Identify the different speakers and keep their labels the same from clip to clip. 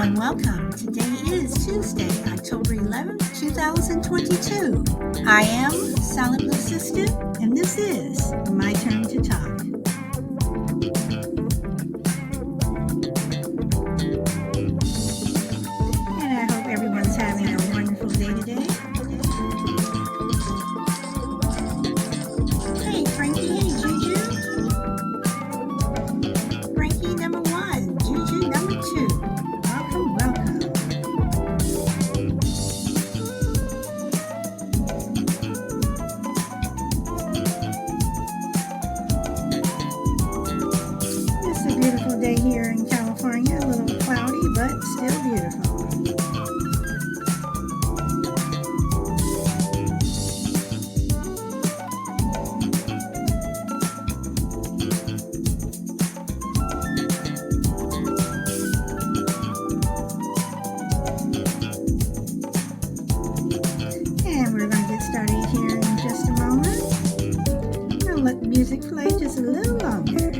Speaker 1: and welcome. Today is Tuesday, October 11th, 2022. I am Solid Blue Sister, and this is My Turn to Talk. And I hope everyone's having a wonderful day today. Hey, Frankie. Hey, Juju. Frankie, number one. Juju, number two. Welcome, welcome. It's a beautiful day here in California. A little cloudy, but still beautiful. And we're going to get started here in just a moment. I'll let the music play just a little longer.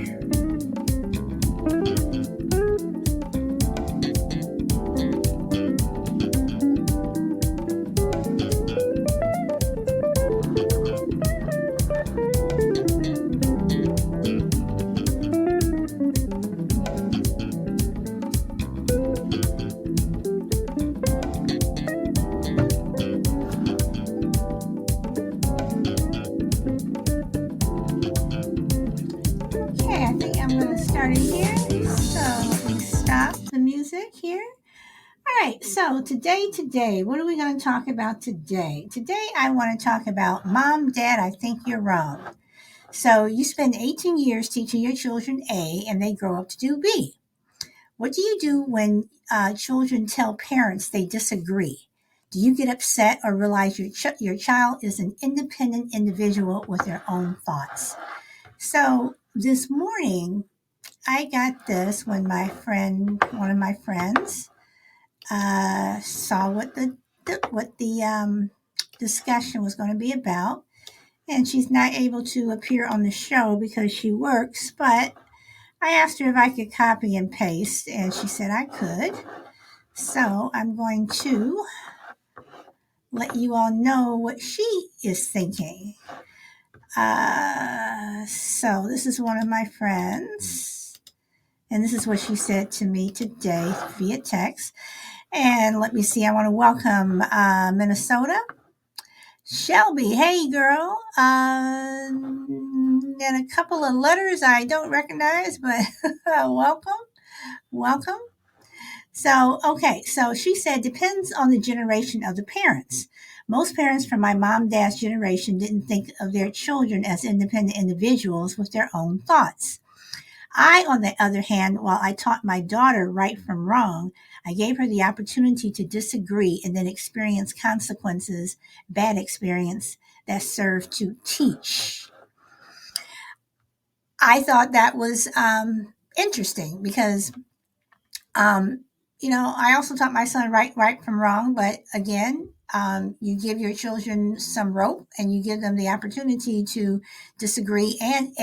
Speaker 1: Okay, I think I'm going to start it here. So let me stop the music here. All right, so today, what are we going to talk about today? Today, I want to talk about Mom, Dad, I think you're wrong. So you spend 18 years teaching your children A and they grow up to do B. What do you do when children tell parents they disagree? Do you get upset or realize your child is an independent individual with their own thoughts? So this morning, I got this when one of my friends, saw what the discussion was going to be about, and she's not able to appear on the show because she works. But I asked her if I could copy and paste, and she said I could. So I'm going to let you all know what she is thinking. So this is one of my friends, and this is what she said to me today via text. And let me see, I want to welcome Minnesota. Shelby, hey girl. And a couple of letters I don't recognize, but welcome. So, okay, so she said, depends on the generation of the parents. Most parents from my mom, dad's generation didn't think of their children as independent individuals with their own thoughts. I, on the other hand, while I taught my daughter right from wrong, I gave her the opportunity to disagree and then experience consequences, bad experience that served to teach. I thought that was interesting because, I also taught my son right from wrong. But again, you give your children some rope and you give them the opportunity to disagree and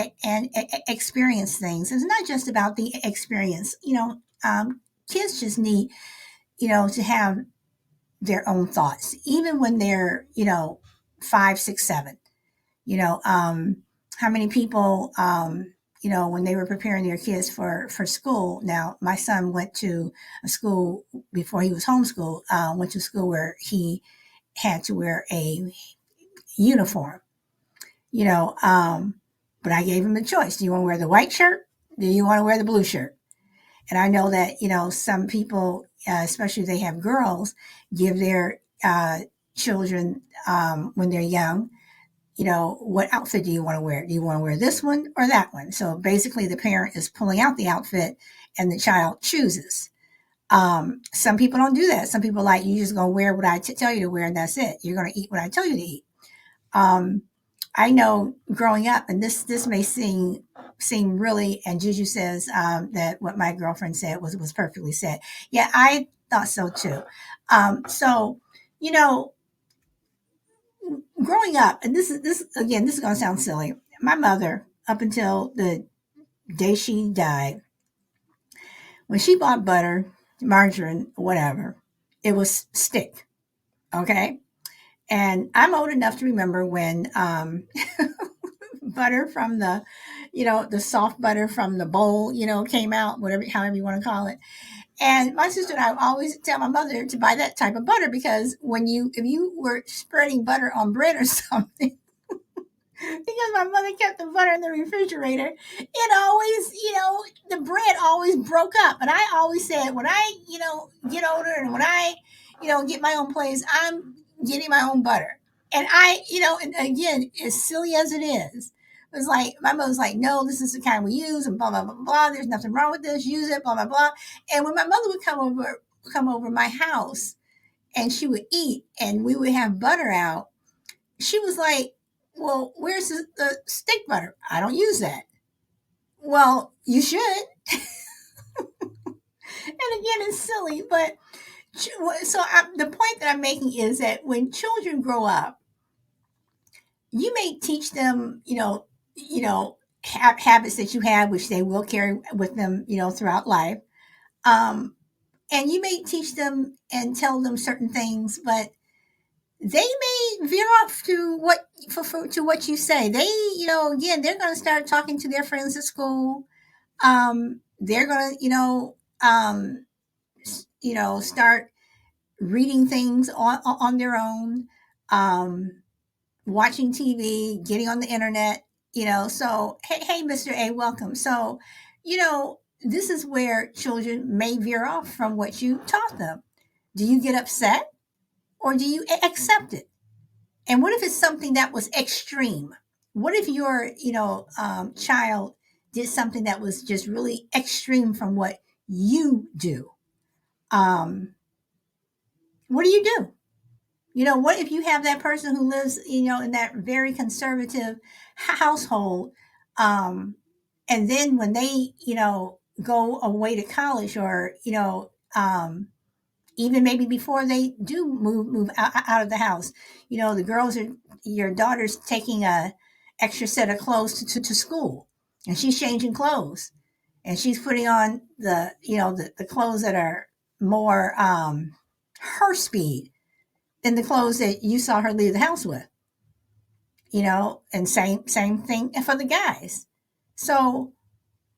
Speaker 1: experience things. It's not just about the experience. Kids just need, to have their own thoughts, even when they're, 5, 6, 7. How many people, when they were preparing their kids for school. Now, my son went to a school before he was homeschooled, went to school where he had to wear a uniform, but I gave him the choice. Do you want to wear the white shirt? Do you want to wear the blue shirt? And I know that, some people, especially if they have girls, give their children, when they're young, what outfit do you want to wear? Do you want to wear this one or that one? So basically the parent is pulling out the outfit and the child chooses. Some people don't do that. Some people like, you just going to wear what I tell you to wear and that's it. You're going to eat what I tell you to eat. I know growing up, and this may seem really, and Juju says that what my girlfriend said was perfectly said. Yeah, I thought so too. So, growing up, and this is going to sound silly. My mother, up until the day she died, when she bought butter, margarine, whatever. It was stick. Okay. And I'm old enough to remember when butter from the soft butter from the bowl, came out, whatever, however you want to call it. And my sister and I would always tell my mother to buy that type of butter because if you were spreading butter on bread or something, because my mother kept the butter in the refrigerator, it always, the bread always broke up. And I always said, when I, get older and when I, get my own place, I'm getting my own butter. And and again, as silly as it is, it was like, my mother was like, no, this is the kind we use and blah, blah, blah, blah. There's nothing wrong with this. Use it, blah, blah, blah. And when my mother would come over my house and she would eat and we would have butter out, she was like, well, where's the stick butter? I don't use that. Well, you should. And again, it's silly, but the point that I'm making is that when children grow up, you may teach them, habits that you have, which they will carry with them, throughout life. Um, and you may teach them and tell them certain things, but they may veer off to what you say. They, again, they're going to start talking to their friends at school. They're going to, start reading things on their own, watching TV, getting on the internet. So hey, Mr. A, welcome. So, this is where children may veer off from what you taught them. Do you get upset or do you accept it? And what if it's something that was extreme? What if your, child did something that was just really extreme from what you do? What do you do? What if you have that person who lives, in that very conservative household, and then when they, go away to college or, even maybe before they do move out of the house, the girls are your daughter's taking a extra set of clothes to school, and she's changing clothes, and she's putting on the clothes that are more her speed than the clothes that you saw her leave the house with. And same thing for the guys. So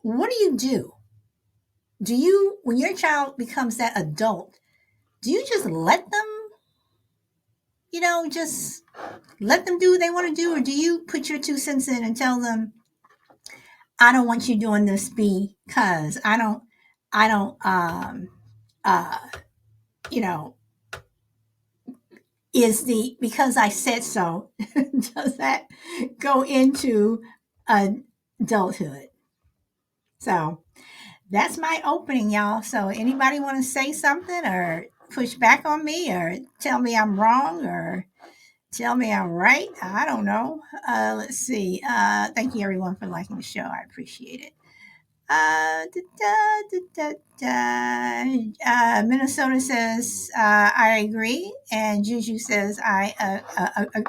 Speaker 1: what do you do? Do you, when your child becomes that adult, do you just let them, just let them do what they want to do? Or do you put your 2 cents in and tell them, I don't want you doing this because I don't, uh, you know, is the because I said so, does that go into adulthood? So that's my opening, y'all. So anybody want to say something or push back on me or tell me I'm wrong or tell me I'm right? I don't know. Let's see. Thank you everyone for liking the show. I appreciate it. Minnesota says I agree, and Juju says I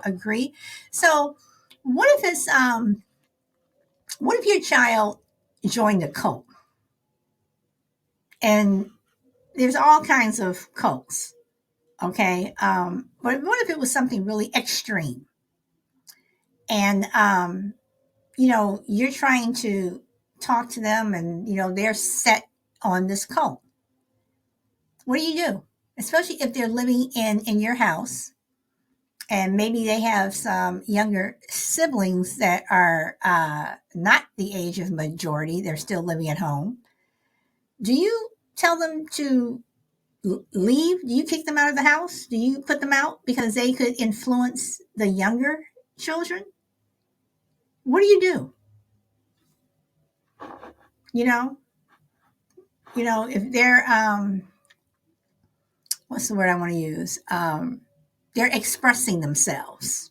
Speaker 1: agree. So, what if what if your child joined a cult? And there's all kinds of cults, okay? But what if it was something really extreme? And you're trying to talk to them, and they're set on this cult. What do you do? Especially if they're living in your house and maybe they have some younger siblings that are not the age of majority, they're still living at home. Do you tell them to leave? Do you kick them out of the house? Do you put them out because they could influence the younger children? What do you do? You know, if they're what's the word I want to use? They're expressing themselves.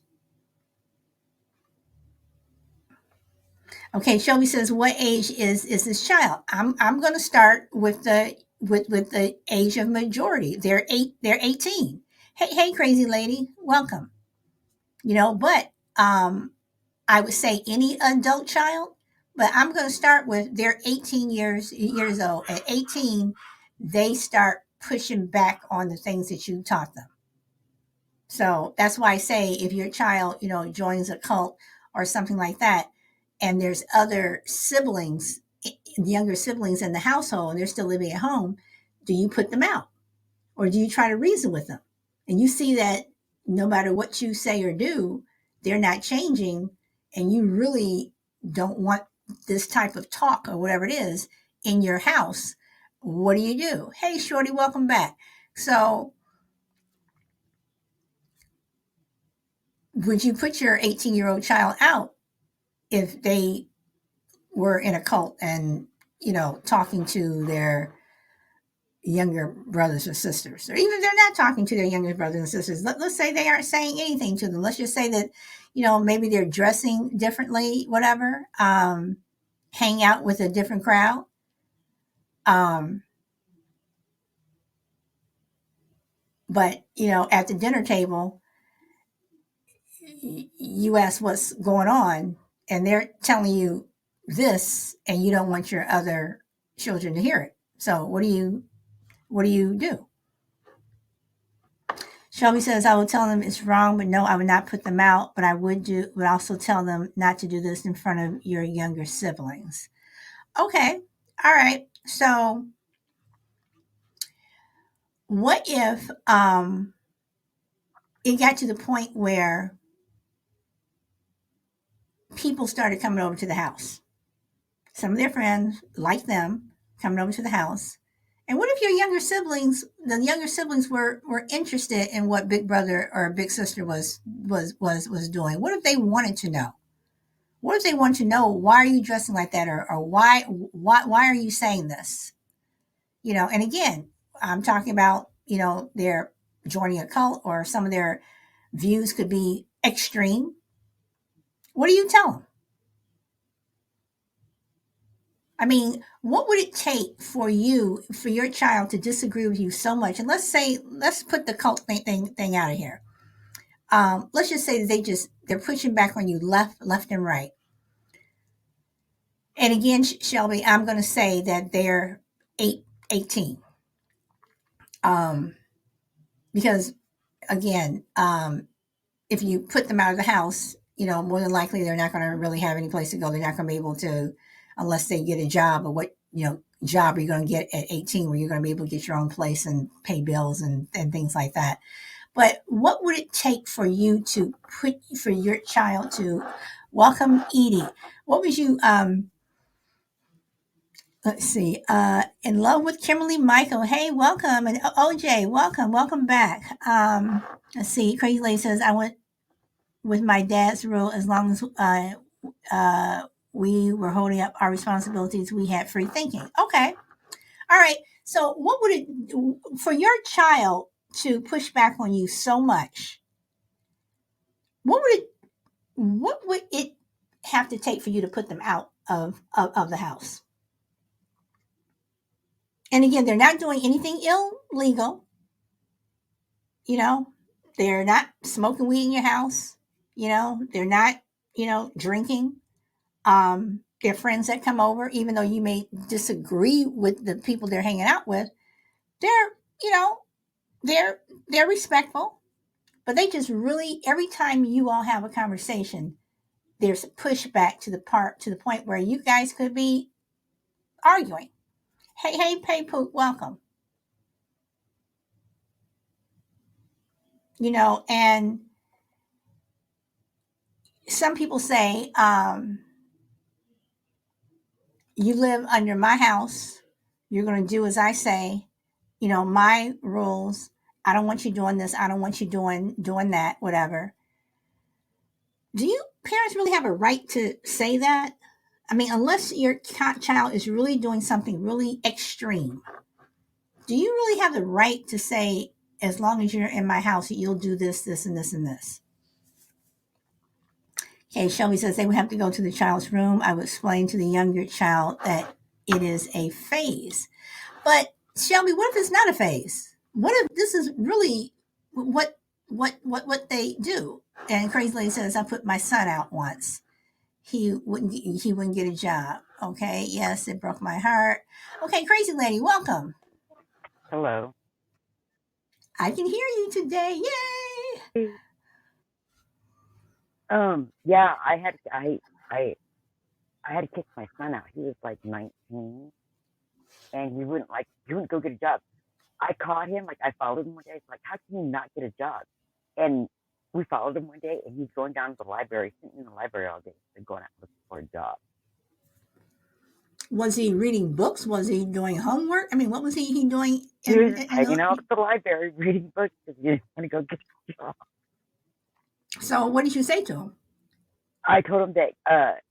Speaker 1: Okay, Shelby says, "What age is this child?" I'm going to start with the age of majority. They're 18. Hey, crazy lady, welcome. But I would say any adult child, but I'm going to start with they're 18 years old. At 18, they start pushing back on the things that you taught them. So that's why I say if your child, joins a cult or something like that, and there's other siblings, younger siblings in the household, and they're still living at home, do you put them out? Or do you try to reason with them? And you see that no matter what you say or do, they're not changing, and you really don't want this type of talk or whatever it is in your house. What do you do? Hey, Shorty, welcome back. So, would you put your 18-year-old child out if they were in a cult and, talking to their younger brothers or sisters, or even if they're not talking to their younger brothers and sisters? Let's say they aren't saying anything to them. Let's just say that, maybe they're dressing differently, whatever, hang out with a different crowd. But, at the dinner table, you ask what's going on, and they're telling you this, and you don't want your other children to hear it. So what do you do? Shelby says, I will tell them it's wrong, but no, I would not put them out, but I would also tell them not to do this in front of your younger siblings. Okay. All right. So what if it got to the point where people started coming over to the house? Some of their friends, like them, coming over to the house. And what if the younger siblings were interested in what big brother or big sister was doing? What if they wanted to know? What if they want to know, why are you dressing like that, or why are you saying this? And again, I'm talking about, they're joining a cult, or some of their views could be extreme. What do you tell them? I mean, what would it take for your child to disagree with you so much? And let's put the cult thing out of here. Let's just say that they're pushing back on you left and right. And again, Shelby, I'm going to say that they're 18. Because again, if you put them out of the house, more than likely they're not going to really have any place to go. They're not going to be able to, unless they get a job. Or what job are you going to get at 18 where you're going to be able to get your own place and pay bills and things like that? But what would it take for your child to welcome Edie? What would you let's see, in love with Kimberly Michael? Hey, welcome. And OJ, welcome back. Let's see, Crazy Lady says, I went with my dad's rule, as long as we were holding up our responsibilities, we had free thinking. Okay. All right. So what would it do for your child to push back on you so much? What would it have to take for you to put them out of the house? And again, they're not doing anything illegal. They're not smoking weed in your house. They're not, drinking. Their friends that come over, even though you may disagree with the people they're hanging out with, they're, you know, they're respectful, but they just really, every time you all have a conversation, there's pushback to the point where you guys could be arguing. Hey, Pay Poop, welcome. And some people say, you live under my house, you're going to do as I say, my rules. I don't want you doing this. I don't want you doing that, whatever. Do you parents really have a right to say that? I mean, unless your child is really doing something really extreme, do you really have the right to say, as long as you're in my house, you'll do this, this, and this, and this? Okay, Shelby says they would have to go to the child's room. I would explain to the younger child that it is a phase. But Shelby, what if it's not a phase? What if this is really what they do? And Crazy Lady says, I put my son out once. He wouldn't get a job. Okay, yes, it broke my heart. Okay, Crazy Lady, welcome.
Speaker 2: Hello.
Speaker 1: I can hear you today. Yay!
Speaker 2: Yeah, I I had to kick my son out. He was like 19, and he wouldn't go get a job. I caught him, like I followed him one day. It's like, how can you not get a job? And we followed him one day, and he's going down to the library, sitting in the library all day, and going out looking for a job.
Speaker 1: Was he reading books? Was he doing homework? I mean, what was he doing
Speaker 2: He was just
Speaker 1: in
Speaker 2: hanging
Speaker 1: the,
Speaker 2: out at the library reading books because he didn't want to go get a job.
Speaker 1: so what did you say to him?
Speaker 2: I told him that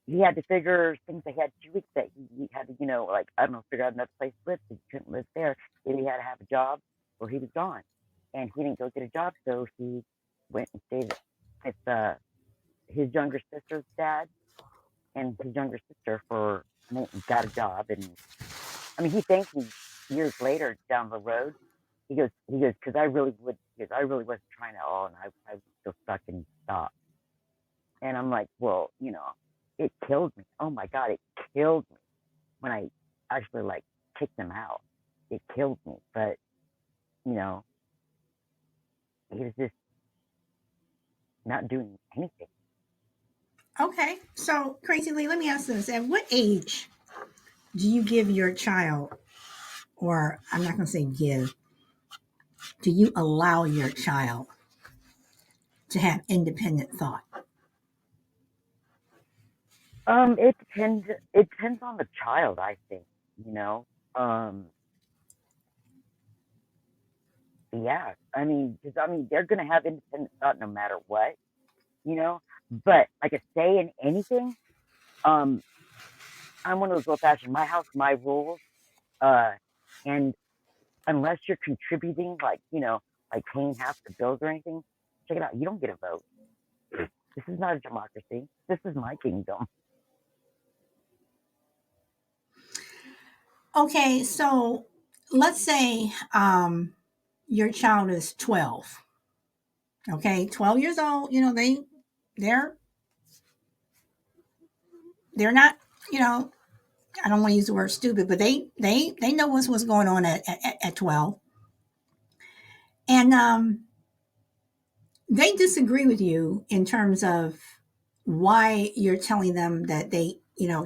Speaker 2: he had to figure things that he had 2 weeks that he had to, like, I don't know, figure out another place to live because he couldn't live there. Then he had to have a job or he was gone. And he didn't go get a job, so he went and stayed with his younger sister's dad and his younger sister got a job. And I mean, he thanked me years later down the road. Because I really wasn't trying at all, and I was still stuck and stopped. And I'm like, well, it killed me. Oh my God, it killed me when I actually like kicked him out. It killed me. But, you know, he was just not doing anything.
Speaker 1: Okay, so Crazy Lee, let me ask this: at what age do you give your child, or I'm not going to say give, do you allow your child to have independent thought?
Speaker 2: It depends on the child, I think, you know. Um, yeah. They're gonna have independent thought no matter what, you know. But like a say in anything, um, I'm one of those old fashioned my house, my rules. Uh, and unless you're contributing, like, like paying half the bills or anything, check it out. You don't get a vote. This is not a democracy. This is my kingdom.
Speaker 1: Okay, so let's say your child is 12. Okay, 12 years old. They're they're not. You know, I don't want to use the word stupid, but they know what's going on at 12, and they disagree with you in terms of why you're telling them that they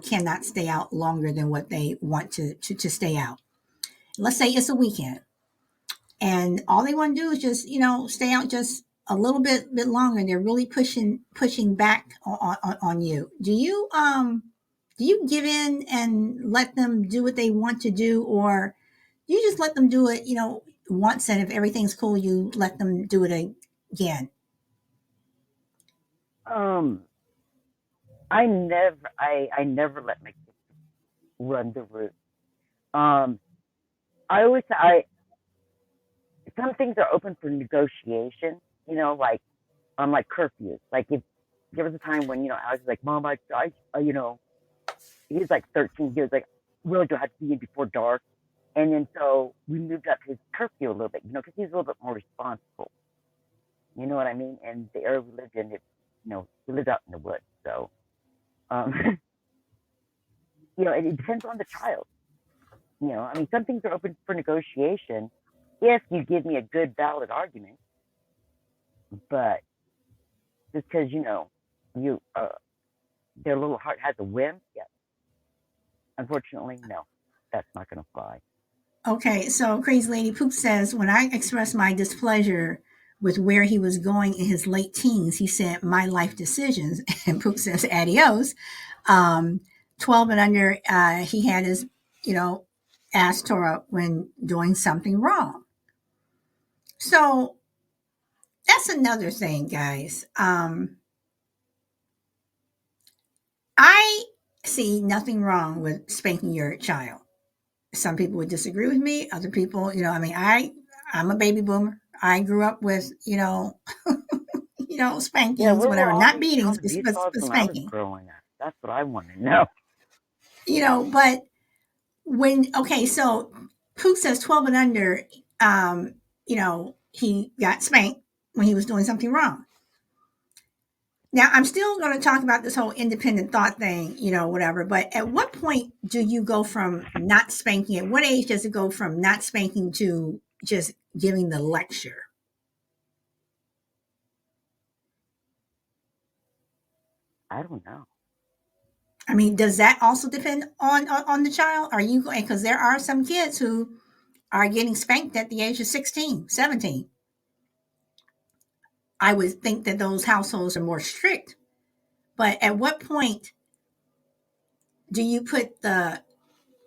Speaker 1: cannot stay out longer than what they want to stay out. Let's say it's a weekend and all they want to do is just stay out just a little bit longer. They're really pushing back on you. Do you give in and let them do what they want to do, or you just let them do it once, and if everything's cool you let them do it again?
Speaker 2: Um, I never let my kids run the roost. Um, I always, I, some things are open for negotiation, like curfews. Like if there was a time when, I was like, Mom, he was like 13. He was like, really do have to be in before dark. And then so we moved up his curfew a little bit, because he's a little bit more responsible. You know what I mean? And the area we lived in, we lived out in the woods. So, um, it depends on the child. Some things are open for negotiation if you give me a good, valid argument. But just because, you, their little heart has a whim, yeah, unfortunately, no, that's not going to fly.
Speaker 1: Okay, so Crazy Lady Poop says, when I expressed my displeasure with where he was going in his late teens, he said, my life decisions. And Poop says, adios. Um, 12 and under, he had his, you know, ass tore up when doing something wrong. So that's another thing, guys. I see nothing wrong with spanking your child. Some people would disagree with me. Other people, I'm a baby boomer. I grew up with,
Speaker 2: Yeah,
Speaker 1: spankings,
Speaker 2: where were
Speaker 1: whatever,
Speaker 2: all
Speaker 1: not
Speaker 2: these
Speaker 1: beatings,
Speaker 2: child abuse laws
Speaker 1: but
Speaker 2: when I was
Speaker 1: spanking.
Speaker 2: growing up? That's what I want to know.
Speaker 1: But okay, so Pook says 12 and under, he got spanked when he was doing something wrong. Now, I'm still going to talk about this whole independent thought thing, whatever. But at what point do you go from not spanking? At what age does it go from not spanking to just giving the lecture?
Speaker 2: I don't know.
Speaker 1: I mean, does that also depend on the child? Are you going, because there are some kids who are getting spanked at the age of 16, 17. I would think that those households are more strict. But at what point do you put the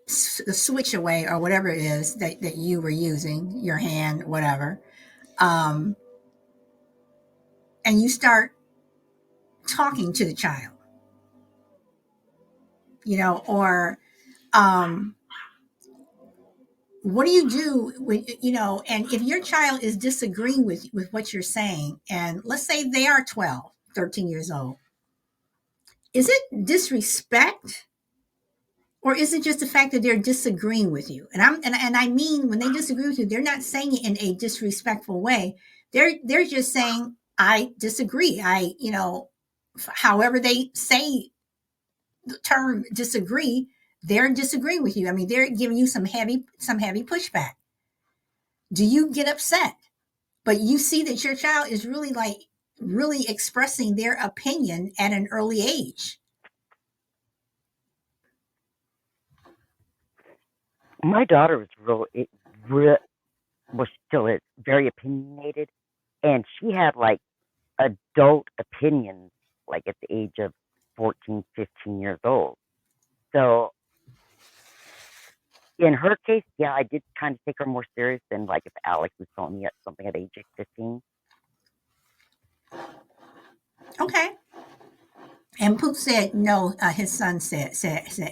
Speaker 1: switch away or whatever it is that you were using, your hand, whatever, um, and you start talking to the child, or um, what do you do when, and if your child is disagreeing with what you're saying, and let's say they are 12, 13 years old, is it disrespect, or is it just the fact that they're disagreeing with you? And I mean, when they disagree with you, they're not saying it in a disrespectful way. They're just saying, I disagree. However they say the term disagree, they're disagreeing with you. I mean, they're giving you some heavy pushback. Do you get upset? But you see that your child is really expressing their opinion at an early age.
Speaker 2: My daughter was was still is very opinionated, and she had like adult opinions, like at the age of 14, 15 years old. So in her case, yeah, I did kind of take her more serious than like if Alex was telling me something at age 15.
Speaker 1: Okay. And Poop said no. His son said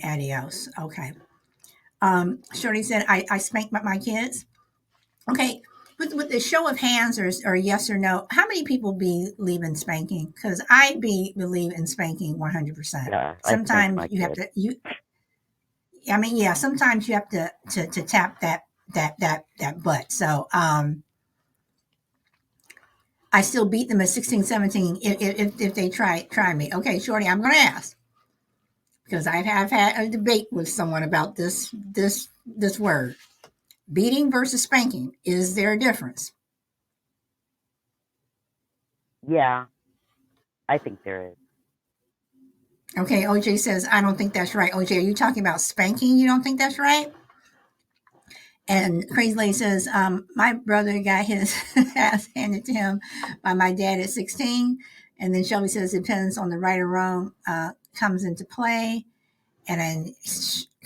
Speaker 1: adios. Okay. Shorty said I spank my kids. Okay. With the show of hands or yes or no, how many people believe in spanking? Because believe in spanking 100%.
Speaker 2: Yeah, I spanked
Speaker 1: Sometimes
Speaker 2: my
Speaker 1: you have
Speaker 2: kid.
Speaker 1: to you. I mean, yeah. Sometimes you have to tap that butt. So I still beat them at 16, 17 if they try me. Okay, Shorty, I'm going to ask because I have had a debate with someone about this word, beating versus spanking. Is there a difference?
Speaker 2: Yeah, I think there is.
Speaker 1: Okay, OJ says I don't think that's right. OJ, are you talking about spanking? You don't think that's right? And Crazy Lady says, my brother got his ass handed to him by my dad at 16. And then Shelby says, it depends on the right or wrong comes into play. And then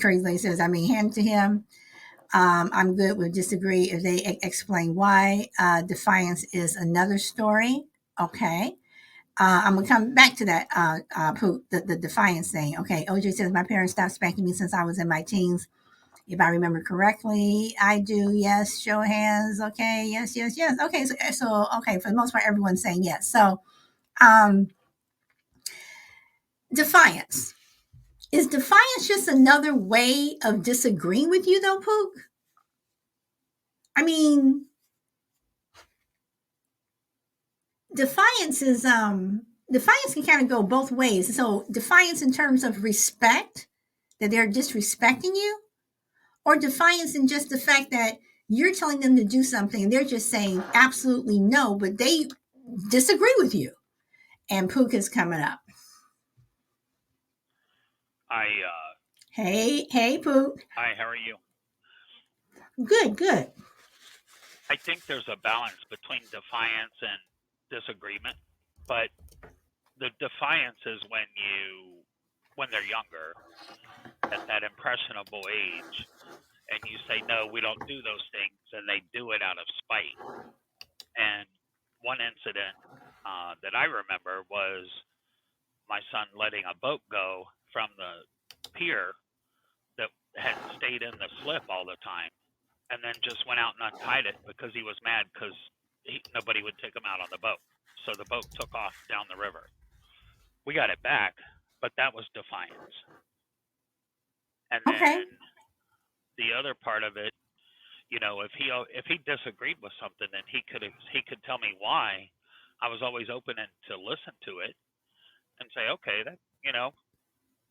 Speaker 1: Crazy Lady says, I mean, hand to him. I'm good with disagree if they explain why. Defiance is another story. Okay. I'm gonna come back to that Poop, the defiance thing. Okay, OJ says my parents stopped spanking me since I was in my teens. If I remember correctly, I do. Yes, show of hands. Okay, yes, yes, yes. Okay, so okay, for the most part, everyone's saying yes. So, um, defiance is defiance just another way of disagreeing with you, though, Poop? I mean, defiance can kind of go both ways. So defiance in terms of respect, that they're disrespecting you, or defiance in just the fact that you're telling them to do something and they're just saying absolutely no, but they disagree with you. And Puka's coming up.
Speaker 3: I
Speaker 1: Hey Pook.
Speaker 3: hi, how are you?
Speaker 1: Good, good.
Speaker 3: I think there's a balance between defiance and disagreement, but the defiance is when they're younger, at that impressionable age, and you say no, we don't do those things, and they do it out of spite. And one incident that I remember was my son letting a boat go from the pier that had stayed in the slip all the time, and then just went out and untied it because he was mad because nobody would take him out on the boat. So the boat took off down the river. We got it back, but that was defiance. And
Speaker 1: Okay.
Speaker 3: then the other part of it, if he disagreed with something, then he could tell me why. I was always open to listen to it, and say, okay, that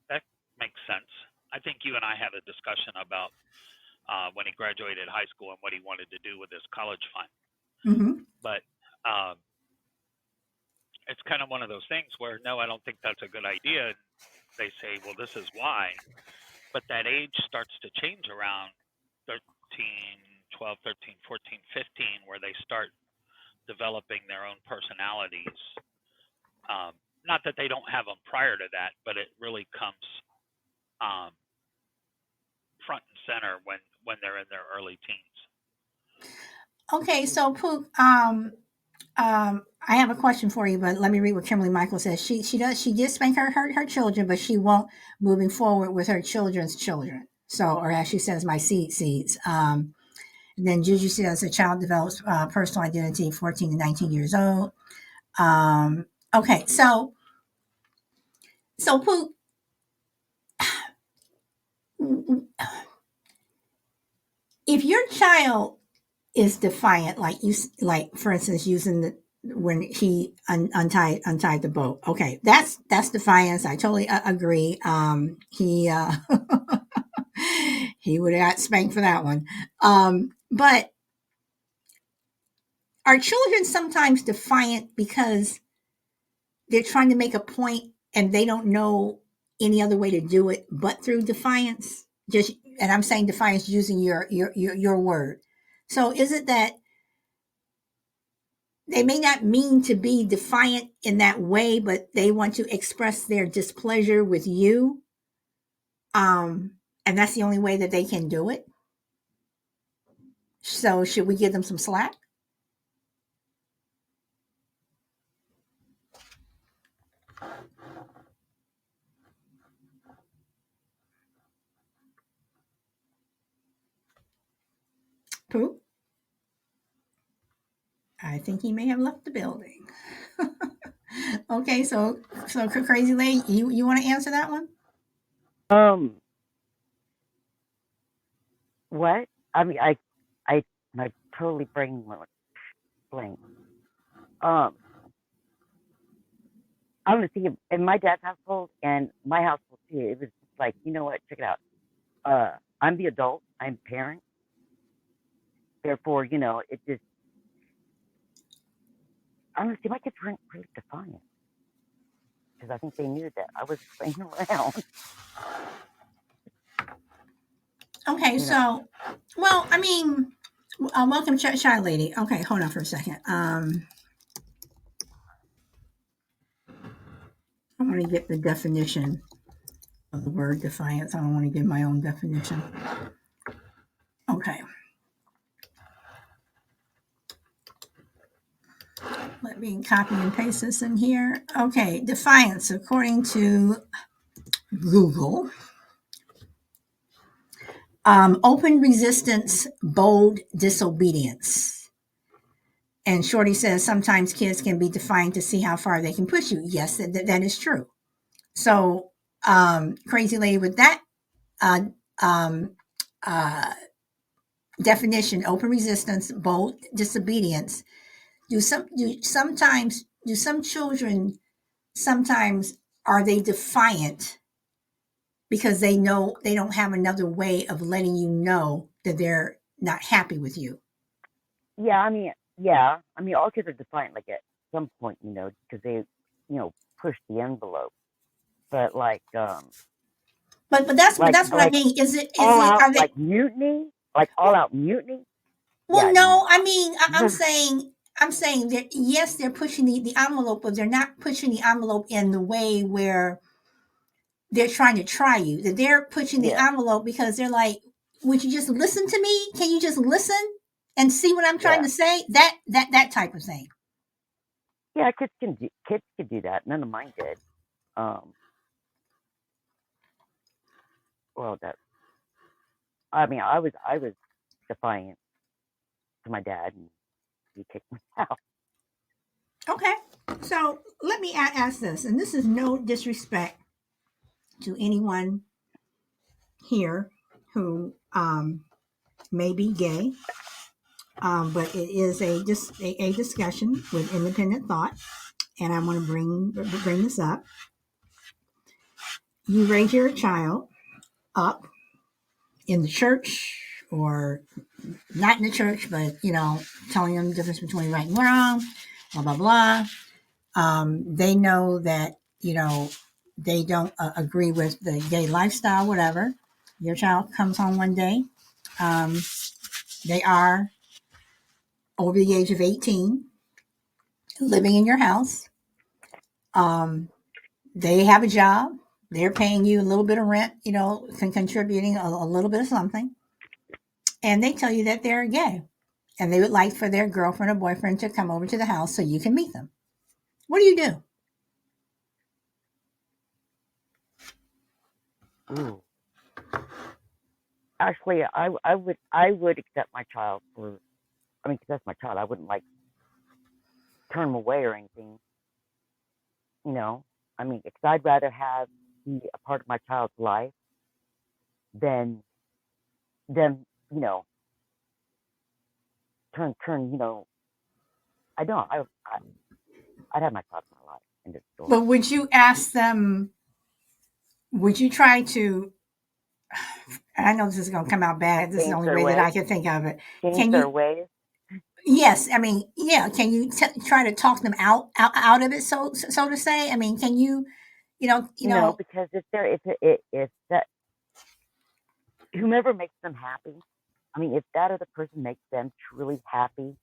Speaker 3: that makes sense. I think you and I had a discussion about when he graduated high school and what he wanted to do with his college fund.
Speaker 1: Mm-hmm.
Speaker 3: But um, it's kind of one of those things where, no, I don't think that's a good idea. And they say, well, this is why. But that age starts to change around 13, 12, 13, 14, 15, where they start developing their own personalities. Not that they don't have them prior to that, but it really comes um, front and center when they're in their early teens.
Speaker 1: Okay, so Pook, I have a question for you, but let me read what Kimberly Michael says. She did spank her children, but she won't moving forward with her children's children. So, or as she says, my seeds. Then Juju says a child develops personal identity 14 to 19 years old. Okay, so Pook, if your child is defiant, like for instance, using the when he untied the boat. Okay, that's defiance. I totally agree. He he would have got spanked for that one. But are children sometimes defiant because they're trying to make a point and they don't know any other way to do it but through defiance? Just, and I'm saying defiance using your word. So is it that they may not mean to be defiant in that way, but they want to express their displeasure with you? And that's the only way that they can do it. So should we give them some slack? Pooh? I think he may have left the building. Okay, so crazy lady, you want to answer that one?
Speaker 2: What? I mean, I, my totally brain went blank. I don't think in my dad's household and my household too. It was just like, you know what? Check it out. I'm the adult. I'm parent. Therefore, it just. I don't see my kids weren't really defiant because I think they knew that I was playing around.
Speaker 1: Okay, so, well, I mean, welcome, shy lady. Okay, hold on for a second. I want to get the definition of the word defiance. I don't want to give my own definition. Okay. Let me copy and paste this in here. Okay, defiance, according to Google. Open resistance, bold disobedience. And Shorty says sometimes kids can be defiant to see how far they can push you. Yes, that is true. So, crazy lady, with that um, uh, definition, open resistance, bold disobedience. Do some children sometimes are they defiant because they know they don't have another way of letting you know that they're not happy with you?
Speaker 2: Yeah, I mean, all kids are defiant, like at some point, because they, push the envelope. But
Speaker 1: but that's what I mean. Is it are they
Speaker 2: like mutiny, like all out mutiny?
Speaker 1: well?
Speaker 2: Yeah,
Speaker 1: No, I mean I'm saying that yes, they're pushing the envelope, but they're not pushing the envelope in the way where they're trying to try you. That they're pushing the
Speaker 2: yeah,
Speaker 1: envelope because they're like, would you just listen to me? Can you just listen and see what I'm trying
Speaker 2: yeah,
Speaker 1: to say? That type of thing.
Speaker 2: yeah. Kids can do that. None of mine did. Well, that I mean, I was defiant to my dad, and he kicked me out.
Speaker 1: Okay, so let me ask this, and this is no disrespect to anyone here who may be gay, but it is just a discussion with independent thought, and I want to bring this up. you raise your child up in the church or not in the church, but telling them the difference between right and wrong, blah blah blah. They know that they don't agree with the gay lifestyle, whatever. Your child comes home one day. Um, they are over the age of 18, living in your house. Um, they have a job. They're paying you a little bit of rent, contributing a little bit of something. And they tell you that they're gay and they would like for their girlfriend or boyfriend to come over to the house so you can meet them. What do you do?
Speaker 2: Ooh. Actually, I would accept my child for. I mean, 'cause that's my child. I wouldn't like turn him away or anything. I mean, because I'd rather be a part of my child's life than them. Turn. I don't. I'd have my child in my life in this story.
Speaker 1: But would you ask them, would you try to, and I know this is going to come out bad. This is the
Speaker 2: Change
Speaker 1: only
Speaker 2: their
Speaker 1: way that I
Speaker 2: ways.
Speaker 1: can think of it.
Speaker 2: Change
Speaker 1: Can
Speaker 2: their
Speaker 1: you,
Speaker 2: ways.
Speaker 1: yes, I mean, yeah, can you try to talk them out of it, so to say? I mean, can you,
Speaker 2: No, because if that whomever makes them happy, I mean, if that other person makes them truly happy,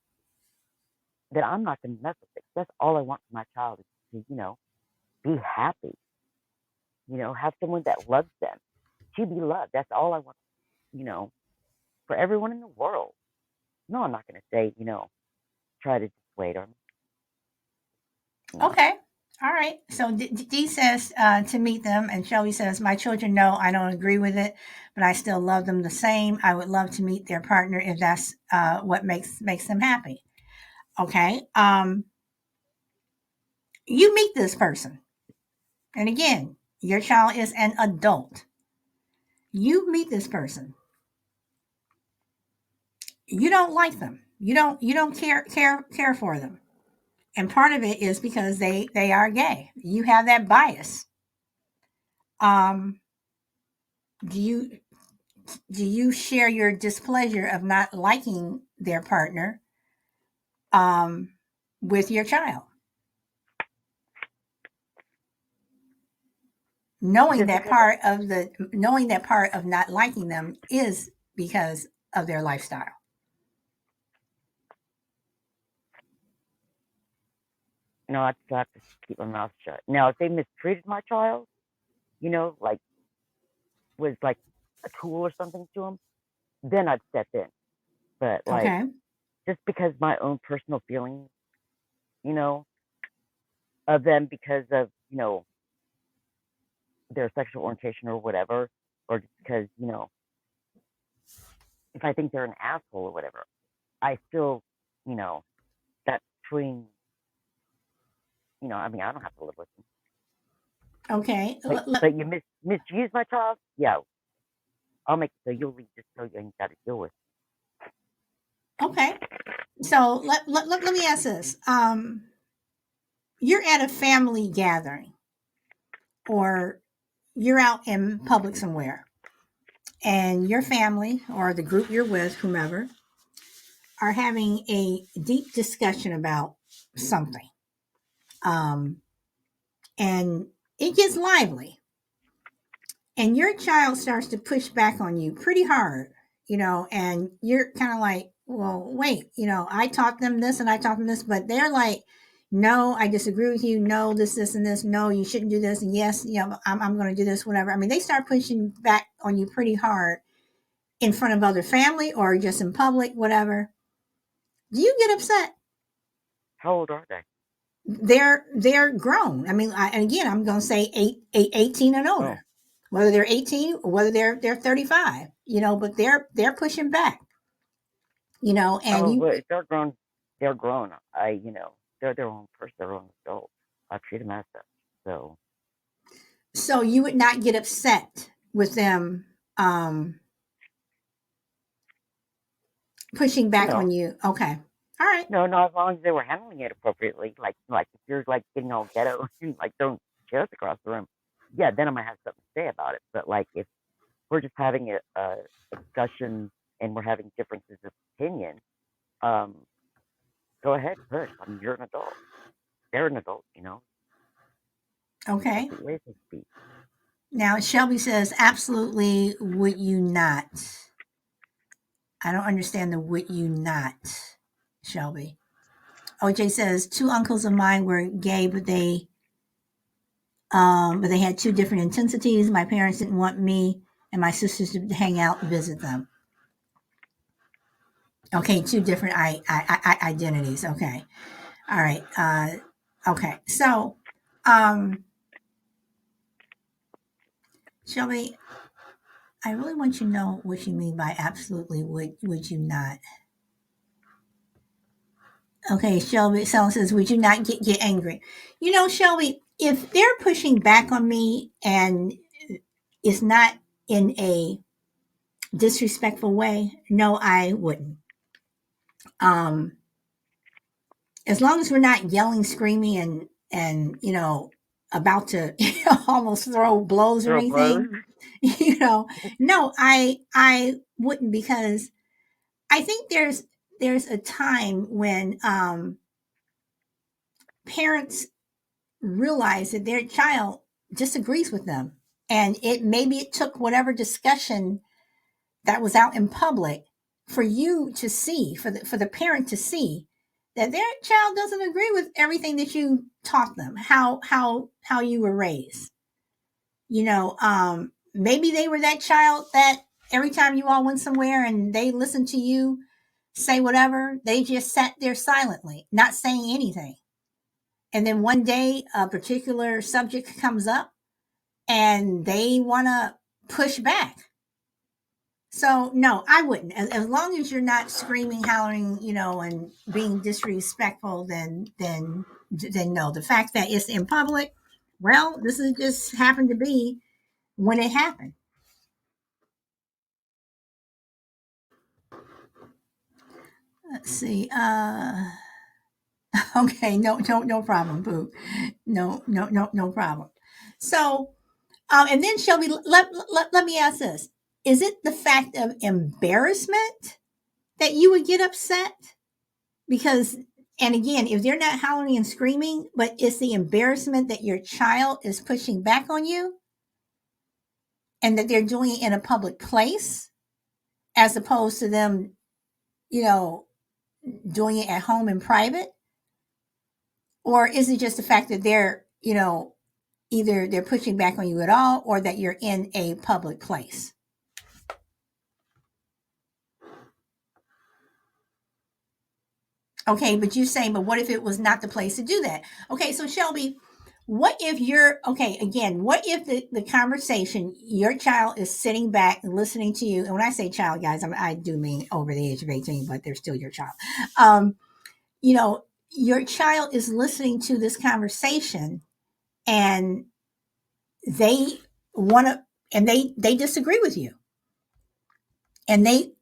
Speaker 2: then I'm not going to mess with it. That's all I want for my child is to, be happy. Have someone that loves them. To be loved. That's all I want, for everyone in the world. No, I'm not going to say, try to dissuade them.
Speaker 1: Okay. All right. So Dee says to meet them, and Shelby says, "My children know I don't agree with it, but I still love them the same. I would love to meet their partner if that's what makes them happy." Okay. You meet this person, and again, your child is an adult. You meet this person. You don't like them. You don't care for them, and part of it is because they are gay. You have that bias. Um, do you share your displeasure of not liking their partner um, with your child, knowing
Speaker 2: Just
Speaker 1: that
Speaker 2: because,
Speaker 1: part of not liking them is because of their lifestyle?
Speaker 2: I just have to keep my mouth shut. Now, if they mistreated my child, like was like a tool or something to them, then I'd step in. But like,
Speaker 1: Okay.
Speaker 2: just because my own personal feelings, you know, of them because of, their sexual orientation or whatever, or just because, if I think they're an asshole or whatever, I still, you know, that's between, I mean, I don't have to live with them.
Speaker 1: Okay.
Speaker 2: But you misuse my child, yeah, I'll make it so you'll leave just so you ain't got to deal with
Speaker 1: Okay. So let me ask this. You're at a family gathering or you're out in public somewhere and your family or the group you're with, whomever, are having a deep discussion about something. Um, and it gets lively. And your child starts to push back on you pretty hard, and you're kind of like, well, wait, I taught them this and I taught them this, but they're like, no, I disagree with you. No, this, and this. No, you shouldn't do this. And yes, I'm going to do this, whatever. I mean, they start pushing back on you pretty hard in front of other family or just in public, whatever. Do you get upset?
Speaker 2: How old are they?
Speaker 1: They're grown. I mean, and again, I'm going to say 18 and
Speaker 2: Oh,
Speaker 1: older, whether they're 18 or whether they're 35, but they're pushing back, and
Speaker 2: oh,
Speaker 1: you,
Speaker 2: well, if they're grown, they're grown. They're their own person, their own adult. I treat them as such. So,
Speaker 1: so you would not get upset with them pushing back
Speaker 2: no,
Speaker 1: on you. Okay. All right.
Speaker 2: no, as long as they were handling it appropriately. Like if you're like getting all ghetto and like throwing chairs across the room, yeah, then I might have something to say about it. But like if we're just having a discussion and we're having differences of opinion, um, go ahead, push. I mean, you're an adult. They're an adult, you know.
Speaker 1: Okay.
Speaker 2: Separate ways to speak.
Speaker 1: Now, Shelby says, absolutely would you not? I don't understand the would you not, Shelby. OJ says, two uncles of mine were gay, but they had two different intensities. My parents didn't want me and my sisters to hang out and visit them. Okay, two different identities. Okay. All right. Okay. So, Shelby, I really want you to know what you mean by absolutely would you not? Okay, Shelby, someone says, would you not get angry? You know, Shelby, if they're pushing back on me and it's not in a disrespectful way, no, I wouldn't. As long as we're not yelling, screaming, and about to almost throw blows or
Speaker 2: Throw blows.
Speaker 1: anything, no, I wouldn't, because I think there's a time when parents realize that their child disagrees with them, and maybe it took whatever discussion that was out in public for you to see, for the parent to see that their child doesn't agree with everything that you taught them, how you were raised. Maybe they were that child that every time you all went somewhere and they listened to you say whatever, they just sat there silently, not saying anything. And then one day a particular subject comes up and they want to push back. So no, I wouldn't. As long as you're not screaming, hollering, and being disrespectful, then no. The fact that it's in public, well, this is just happened to be when it happened. Let's see. Okay, no problem, Boo. No problem. So, and then Shelby, let me ask this: is it the fact of embarrassment that you would get upset? Because, and again, if they're not hollering and screaming, but it's the embarrassment that your child is pushing back on you, and that they're doing it in a public place, as opposed to them, doing it at home in private? Or is it just the fact that they're, either they're pushing back on you at all, or that you're in a public place? Okay, but you say, but what if it was not the place to do that? Okay, so Shelby, what if what if the conversation, your child is sitting back and listening to you? And when I say child, guys, I do mean over the age of 18, but they're still your child. Your child is listening to this conversation, and they want to, and they disagree with you, and they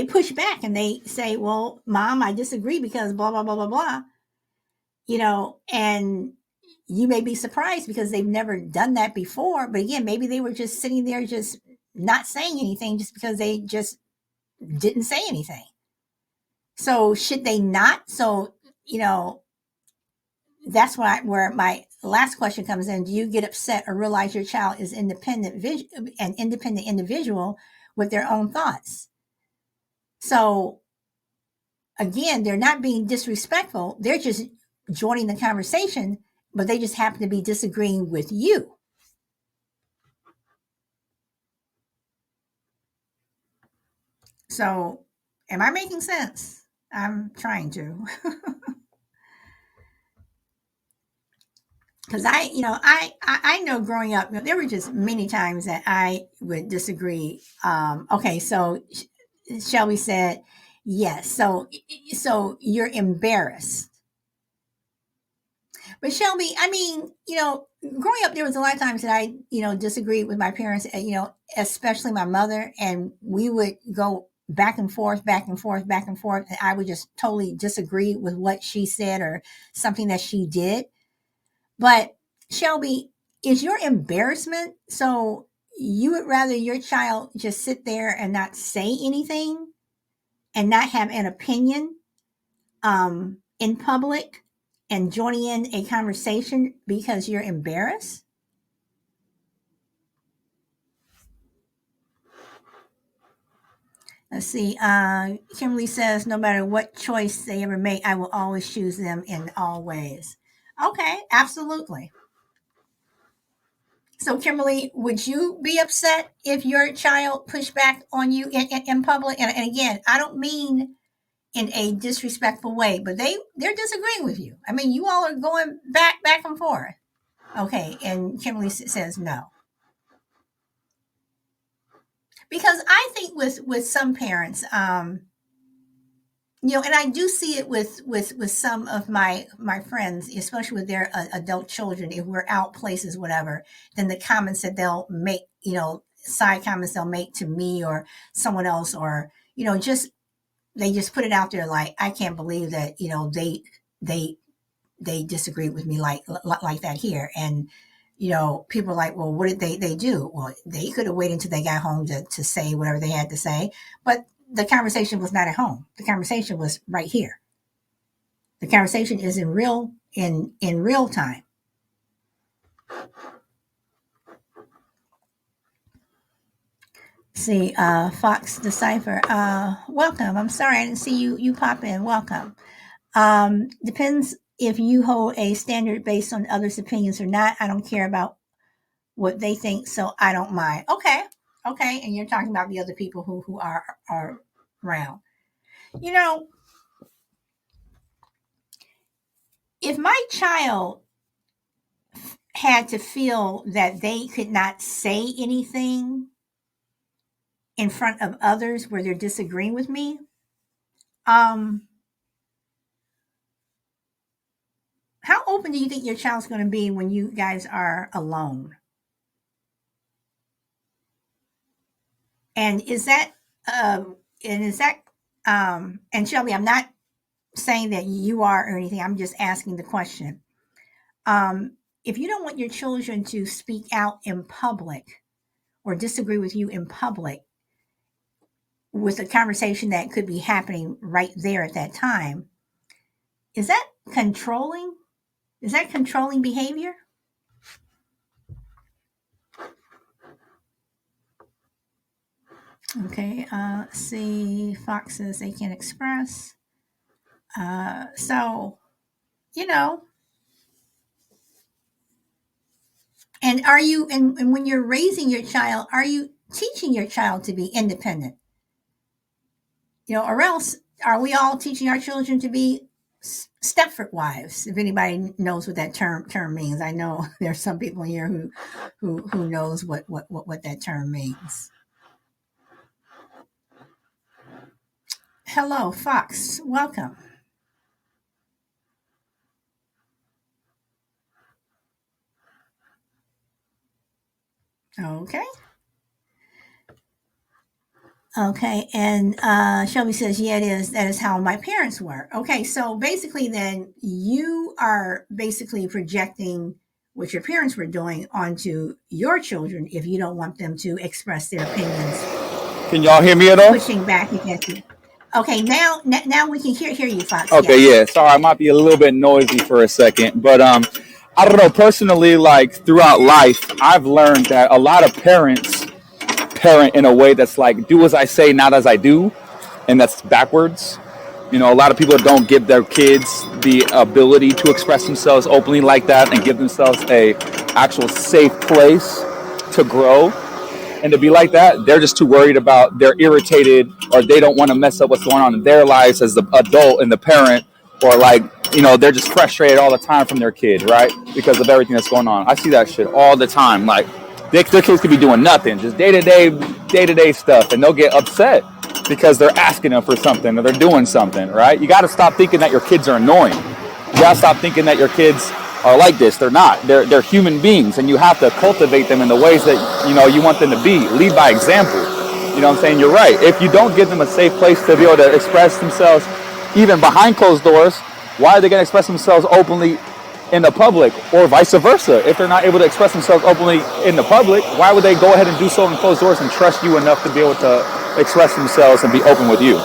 Speaker 1: push back and they say, well, Mom, I disagree because blah blah blah blah blah, and you may be surprised because they've never done that before. But again, maybe they were just sitting there just not saying anything just because they just didn't say anything. So should they not? So, that's where my last question comes in. Do you get upset or realize your child is an independent individual with their own thoughts? So again, they're not being disrespectful. They're just joining the conversation, but they just happen to be disagreeing with you. So, am I making sense? I'm trying to. Because I know growing up, there were just many times that I would disagree. Okay, so Shelby said yes. So you're embarrassed. But Shelby, I mean, growing up, there was a lot of times that I, disagreed with my parents, especially my mother, and we would go back and forth, back and forth, back and forth, and I would just totally disagree with what she said or something that she did. But Shelby, is your embarrassment. So you would rather your child just sit there and not say anything and not have an opinion in public and joining in a conversation because you're embarrassed? Let's see. Kimberly says, no matter what choice they ever make, I will always choose them in all ways. Okay, absolutely. So, Kimberly, would you be upset if your child pushed back on you in public? And again, I don't mean in a disrespectful way, but they're disagreeing with you. I mean, you all are going back and forth. Okay, and Kimberly says no. Because I think with some parents, you know, and I do see it with some of my friends, especially with their adult children. If we're out places, whatever, then the comments that they'll make, you know, side comments they'll make to me or someone else, or you know, just they just put it out there like, I can't believe that, you know, they disagree with me like that here. And you know, people are like, well, what did they do? Well, they could have waited until they got home to say whatever they had to say, but the conversation was not at home. The conversation was right here. The conversation is in real time. See, Fox Decipher, welcome. I'm sorry I didn't see you pop in. Welcome. Depends if you hold a standard based on others' opinions or not. I don't care about what they think, so I don't mind. Okay. And you're talking about the other people who are around. You know, if my child had to feel that they could not say anything in front of others where they're disagreeing with me, how open do you think your child's going to be when you guys are alone? And is that and Shelby, I'm not saying that you are or anything. I'm just asking the question. If you don't want your children to speak out in public or disagree with you in public with a conversation that could be happening right there at that time, is that controlling? Is that controlling behavior? Okay, see, Fox says they can express. So, you know, and are you, and when you're raising your child, are you teaching your child to be independent? You know, or else are we all teaching our children to be Stepford wives? If anybody knows what that term means, I know there's some people here who knows what that term means. Hello, Fox. Welcome. Okay, and Shelby says, yeah, it is. That is how my parents were. Okay, so basically then you are basically projecting what your parents were doing onto your children if you don't want them to express their opinions.
Speaker 4: Can y'all hear me at all?
Speaker 1: Pushing back against you. Okay, now we can hear you, Fox.
Speaker 4: Okay,
Speaker 1: yes.
Speaker 4: yeah. Sorry, I might be a little bit noisy for a second, but I don't know. Personally, like throughout life, I've learned that a lot of parents parent in a way that's like, do as I say, not as I do, and that's backwards. You know, a lot of people don't give their kids the ability to express themselves openly like that and give themselves a actual safe place to grow. And to be like that, they're just too worried about, they're irritated, or they don't want to mess up what's going on in their lives as the adult and the parent, or like, you know, they're just frustrated all the time from their kid, right? Because of everything that's going on. I see that shit all the time. Like, their kids could be doing nothing, just day-to-day stuff, and they'll get upset because they're asking them for something or they're doing something, right? You got to stop thinking that your kids are annoying. You got to stop thinking that your kids are like this. They're not. They're human beings, and you have to cultivate them in the ways that, you know, you want them to be. Lead by example. You know what I'm saying? You're right. If you don't give them a safe place to be able to express themselves, even behind closed doors, why are they going to express themselves openly in the public, or vice versa. If they're not able to express themselves openly in the public, why would they go ahead and do so in closed doors and trust you enough to be able to express themselves and be open with you?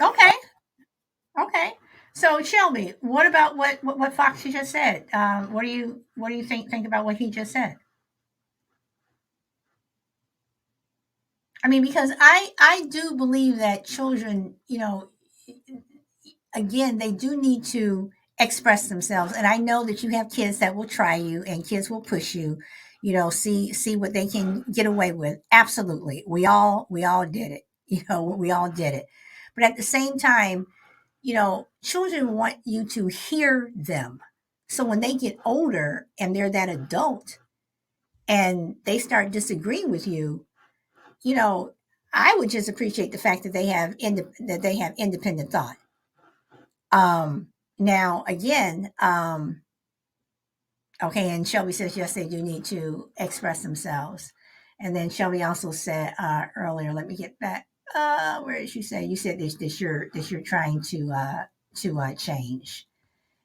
Speaker 1: Okay. Okay. So Shelby, what about what Foxy just said? What do you think about what he just said? I mean, because I do believe that children, again, they do need to express themselves. And I know that you have kids that will try you and kids will push you, see what they can get away with. Absolutely. We all did it. We all did it. But at the same time, children want you to hear them. So when they get older and they're that adult and they start disagreeing with you, you know, I would just appreciate the fact that that they have independent thought. Now again, okay, and Shelby says yes, they do need to express themselves. And then Shelby also said earlier, let me get back. Where did you say? You said that you're trying to change.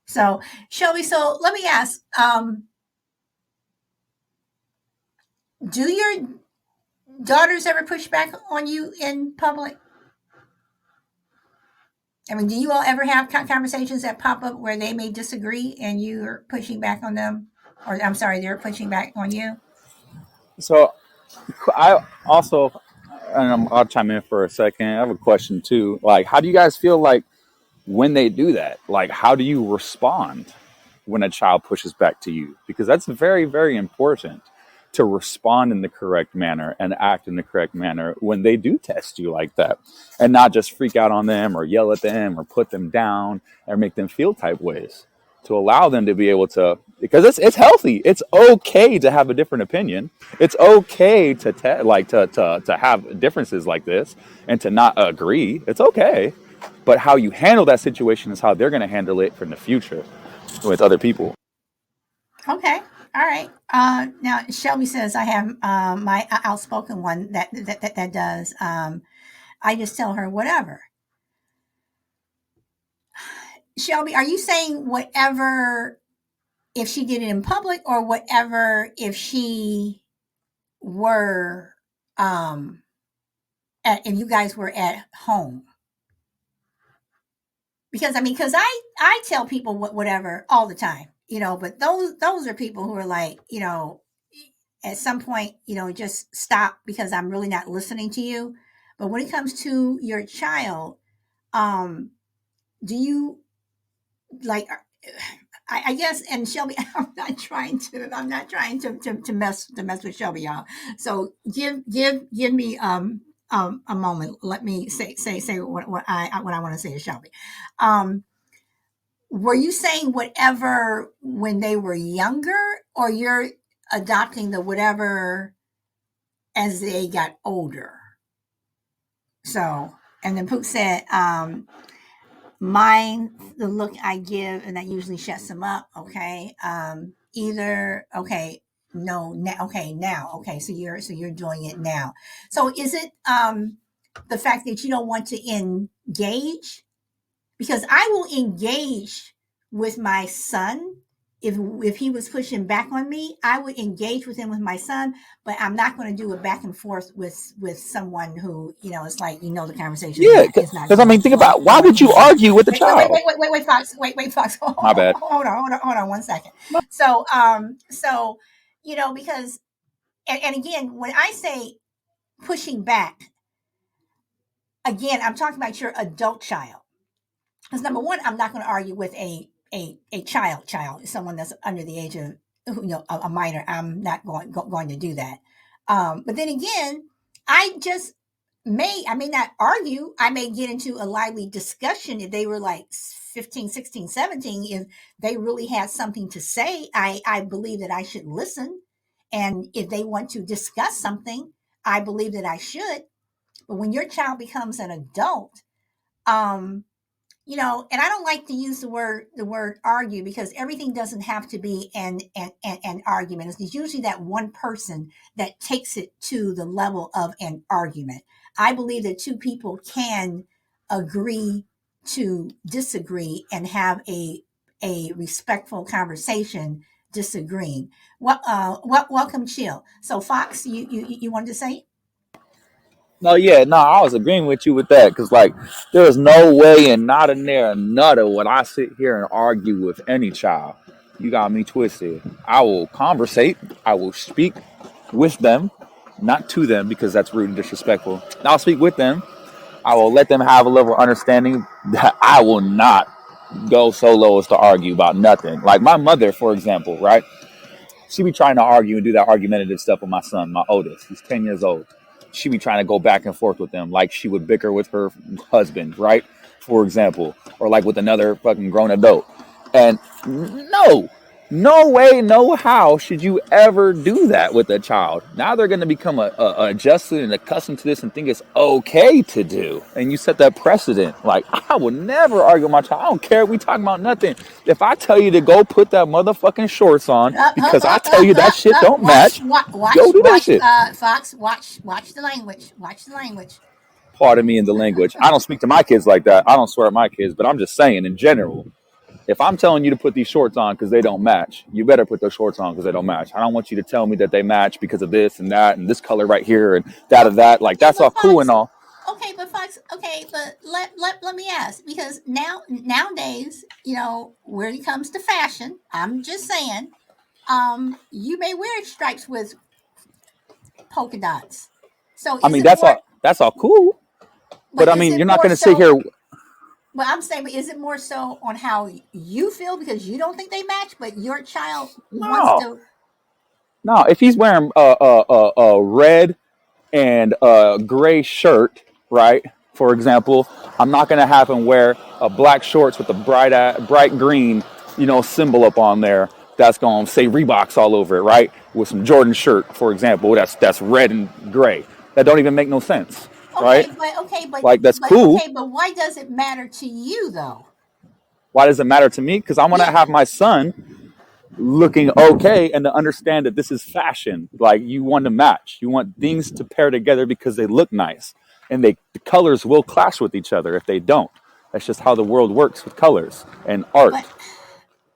Speaker 1: So Shelby, so let me ask, do your daughters ever push back on you in public? I mean, do you all ever have conversations that pop up where they may disagree and you're pushing back on them? Or I'm sorry, they're pushing back on you?
Speaker 4: So I also, and I'll chime in for a second. I have a question too. Like, how do you guys feel like when they do that? Like, how do you respond when a child pushes back to you? Because that's very, very important to respond in the correct manner and act in the correct manner when they do test you like that, and not just freak out on them or yell at them or put them down or make them feel type ways. To allow them to be able to, because it's healthy. It's okay to have a different opinion. It's okay to to have differences like this and to not agree. It's okay, but how you handle that situation is how they're going to handle it in the future with other people.
Speaker 1: Okay. All right. Now Shelby says I have my outspoken one that does. I just tell her whatever. Shelby, are you saying whatever if she did it in public or whatever if she were if you guys were at home? Because I mean, because I tell people whatever all the time, but those are people who are like, at some point, just stop because I'm really not listening to you. But when it comes to your child, do you like? I guess, and Shelby, I'm not trying to mess with Shelby, y'all. So give me a moment. Let me say what I want to say to Shelby. Um, were you saying whatever when they were younger, or you're adopting the whatever as they got older? So, and then Pook said, mine, the look I give, and that usually shuts them up. Okay. Either, okay, no, okay, now. Okay. So you're doing it now. So is it, the fact that you don't want to engage? Because I will engage with my son. If he was pushing back on me, I would engage with him with my son, but I'm not going to do a back and forth with someone who, it's like, the conversation
Speaker 4: Yeah,
Speaker 1: is not
Speaker 4: because I mean, think about why would you argue with the child?
Speaker 1: wait, Fox, wait, Fox,
Speaker 4: My bad.
Speaker 1: hold on 1 second. So, because, and again, when I say pushing back, again, I'm talking about your adult child. Because number one, I'm not going to argue with a child, someone that's under the age of, a minor. I'm not going to do that. But then again, I may not argue. I may get into a lively discussion if they were like 15, 16, 17. If they really had something to say, I believe that I should listen. And if they want to discuss something, I believe that I should. But when your child becomes an adult, um, and I don't like to use the word argue, because everything doesn't have to be an argument. It's usually that one person that takes it to the level of an argument. I believe that two people can agree to disagree and have a respectful conversation disagreeing. Welcome, Chill. So, Fox, you wanted to say?
Speaker 4: No, yeah, no, I was agreeing with you with that because, like, there is no way and not in there another would I sit here and argue with any child. You got me twisted. I will conversate. I will speak with them, not to them because that's rude and disrespectful. I'll speak with them. I will let them have a level of understanding that I will not go so low as to argue about nothing. Like my mother, for example, right? She be trying to argue and do that argumentative stuff with my son, my oldest. He's 10 years old. She be trying to go back and forth with them like she would bicker with her husband, right? For example, or like with another fucking grown adult. And no, no way, no how should you ever do that with a child. Now they're going to become adjusted and accustomed to this and think it's okay to do. And you set that precedent. Like, I would never argue with my child. I don't care if we talking about nothing. If I tell you to go put that motherfucking shorts on because I tell you that shit don't match, go do that shit.
Speaker 1: Fox, watch the language. Watch the language.
Speaker 4: Pardon me in the language. I don't speak to my kids like that. I don't swear at my kids, but I'm just saying in general. If I'm telling you to put these shorts on because they don't match, you better put those shorts on because they don't match. I don't want you to tell me that they match because of this and that and this color right here and that or that. Like, that's all cool and all.
Speaker 1: Okay, but Fox, but let me ask, because nowadays, when it comes to fashion, I'm just saying, you may wear stripes with polka dots. So
Speaker 4: I mean, that's all cool. But I mean, you're not going to sit here.
Speaker 1: But I'm saying, is it more so on how you feel because you don't think they match, but your child wants to?
Speaker 4: No, if he's wearing a red and a gray shirt, right? For example, I'm not going to have him wear a black shorts with a bright green, symbol up on there. That's going to say Reeboks all over it, right? With some Jordan shirt, for example, that's red and gray. That don't even make no sense. Right?
Speaker 1: But
Speaker 4: like that's cool.
Speaker 1: Okay, but why does it matter to you though?
Speaker 4: Why does it matter to me? Because I want to have my son looking okay and to understand that this is fashion. Like you want to match. You want things to pair together because they look nice. And the colors will clash with each other if they don't. That's just how the world works with colors and art.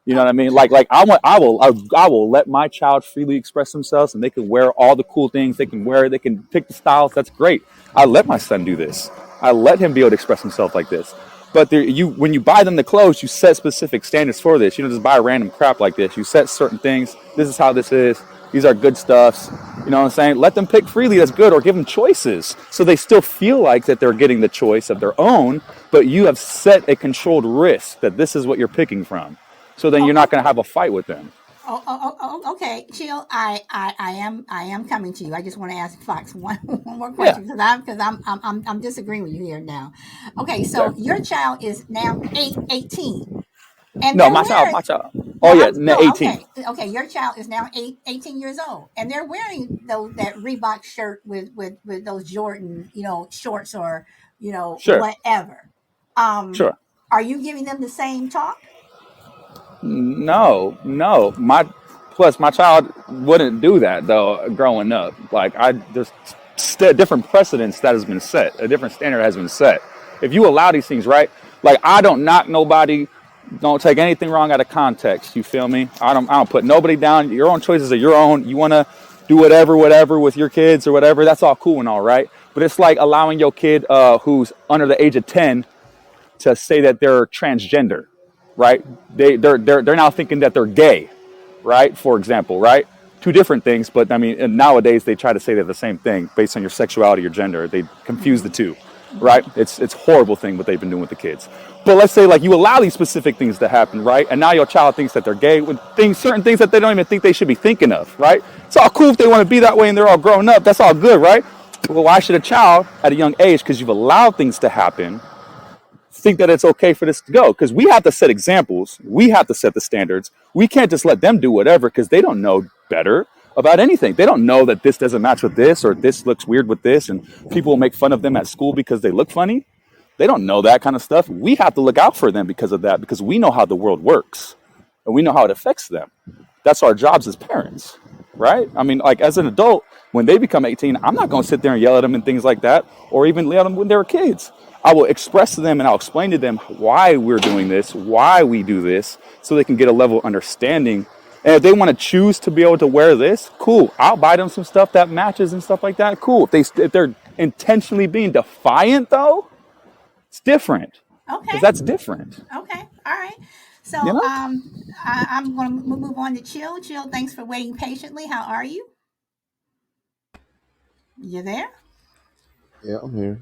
Speaker 4: You know what I mean? Like I will let my child freely express themselves and they can wear all the cool things they can wear. They can pick the styles. That's great. I let my son do this. I let him be able to express himself like this. But when you buy them the clothes, you set specific standards for this. You don't just buy random crap like this. You set certain things. This is how this is. These are good stuffs. You know what I'm saying? Let them pick freely. That's good. Or give them choices so they still feel like that they're getting the choice of their own. But you have set a controlled risk that this is what you're picking from. So then you're not going to have a fight with them.
Speaker 1: Okay, Chill. I am coming to you. I just want to ask Fox one more question because I'm disagreeing with you here now. Okay, so your child is now 18. And
Speaker 4: no, my child. Oh yeah, 18.
Speaker 1: Okay, your child is now 18 years old, and they're wearing that Reebok shirt with those Jordan, shorts or
Speaker 4: sure.
Speaker 1: whatever.
Speaker 4: Sure.
Speaker 1: Are you giving them the same talk?
Speaker 4: No. My child wouldn't do that though. Growing up, like there's different precedents that has been set. A different standard has been set. If you allow these things, right? Like I don't knock nobody. Don't take anything wrong out of context. You feel me? I don't put nobody down. Your own choices are your own. You want to do whatever with your kids or whatever. That's all cool and all right. But it's like allowing your kid who's under the age of 10 to say that they're transgender. Right? They're now thinking that they're gay, right? For example, right? Two different things, but I mean, nowadays they try to say they're the same thing based on your sexuality or gender. They confuse the two, right? It's a horrible thing what they've been doing with the kids. But let's say like you allow these specific things to happen, right? And now your child thinks that they're gay with certain things that they don't even think they should be thinking of, right? It's all cool if they want to be that way and they're all grown up. That's all good, right? Well, why should a child at a young age, because you've allowed things to happen, think that it's okay for this to go? Because we have to set examples. We have to set the standards. We can't just let them do whatever because they don't know better about anything. They don't know that this doesn't match with this or this looks weird with this and people will make fun of them at school because they look funny. They don't know that kind of stuff. We have to look out for them because of that, because we know how the world works and we know how it affects them. That's our jobs as parents. right? I mean, like as an adult, when they become 18, I'm not going to sit there and yell at them and things like that, or even yell at them when they were kids. I will express to them and I'll explain to them why we're doing this, why we do this, so they can get a level of understanding. And if they want to choose to be able to wear this, cool. I'll buy them some stuff that matches and stuff like that. Cool. If they're intentionally being defiant, though, it's different
Speaker 1: Okay.
Speaker 4: because that's different.
Speaker 1: Okay. All right. So
Speaker 4: You know.
Speaker 1: I'm going to move on to Chill. Chill, thanks for waiting patiently. How are you? You there?
Speaker 5: Yeah, I'm here.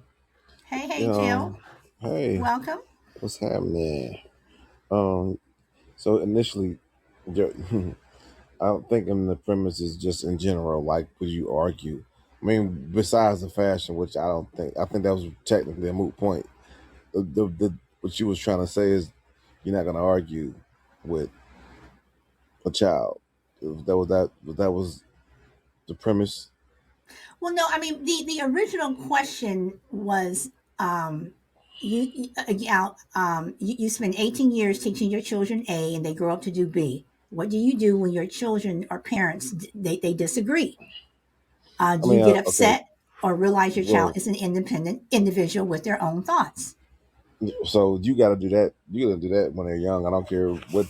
Speaker 1: Hey, hey,
Speaker 5: Yeah.
Speaker 1: Chill.
Speaker 5: Hey,
Speaker 1: Welcome.
Speaker 5: what's happening? Um. So initially, jo- I don't think in the premise is just in general. Like, would you argue? I mean, besides the fashion, which I don't think. I think that was technically a moot point. What you was trying to say is you're not going to argue with a child. That was the premise.
Speaker 1: Well, no, I mean the original question was you spend 18 years teaching your children A and they grow up to do B. What do you do when your children or parents they disagree?
Speaker 5: I
Speaker 1: Do you
Speaker 5: mean,
Speaker 1: get
Speaker 5: okay.
Speaker 1: upset or realize your child
Speaker 5: Well,
Speaker 1: is an independent individual with their own thoughts?
Speaker 5: so you got to do that. You got to do that when they're young. I don't care what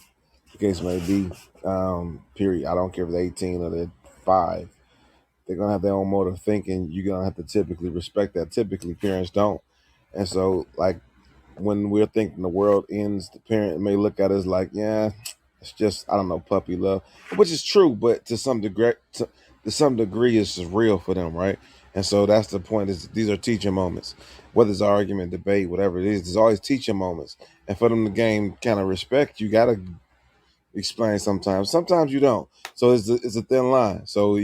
Speaker 5: the case may be. Period. I don't care if they're 18 or they're 5. They're gonna have their own mode of thinking. You're gonna have to typically respect that. Typically, parents don't. And so, like when we're thinking the world ends, the parent may look at us like, yeah, it's just I don't know, puppy love, which is true, but to some degree, it's just real for them, right? And so that's the point. Is these are teaching moments, whether it's argument, debate, whatever it is. There's always teaching moments, and for them to gain kind of respect, you gotta explain sometimes. Sometimes you don't. So it's a thin line. So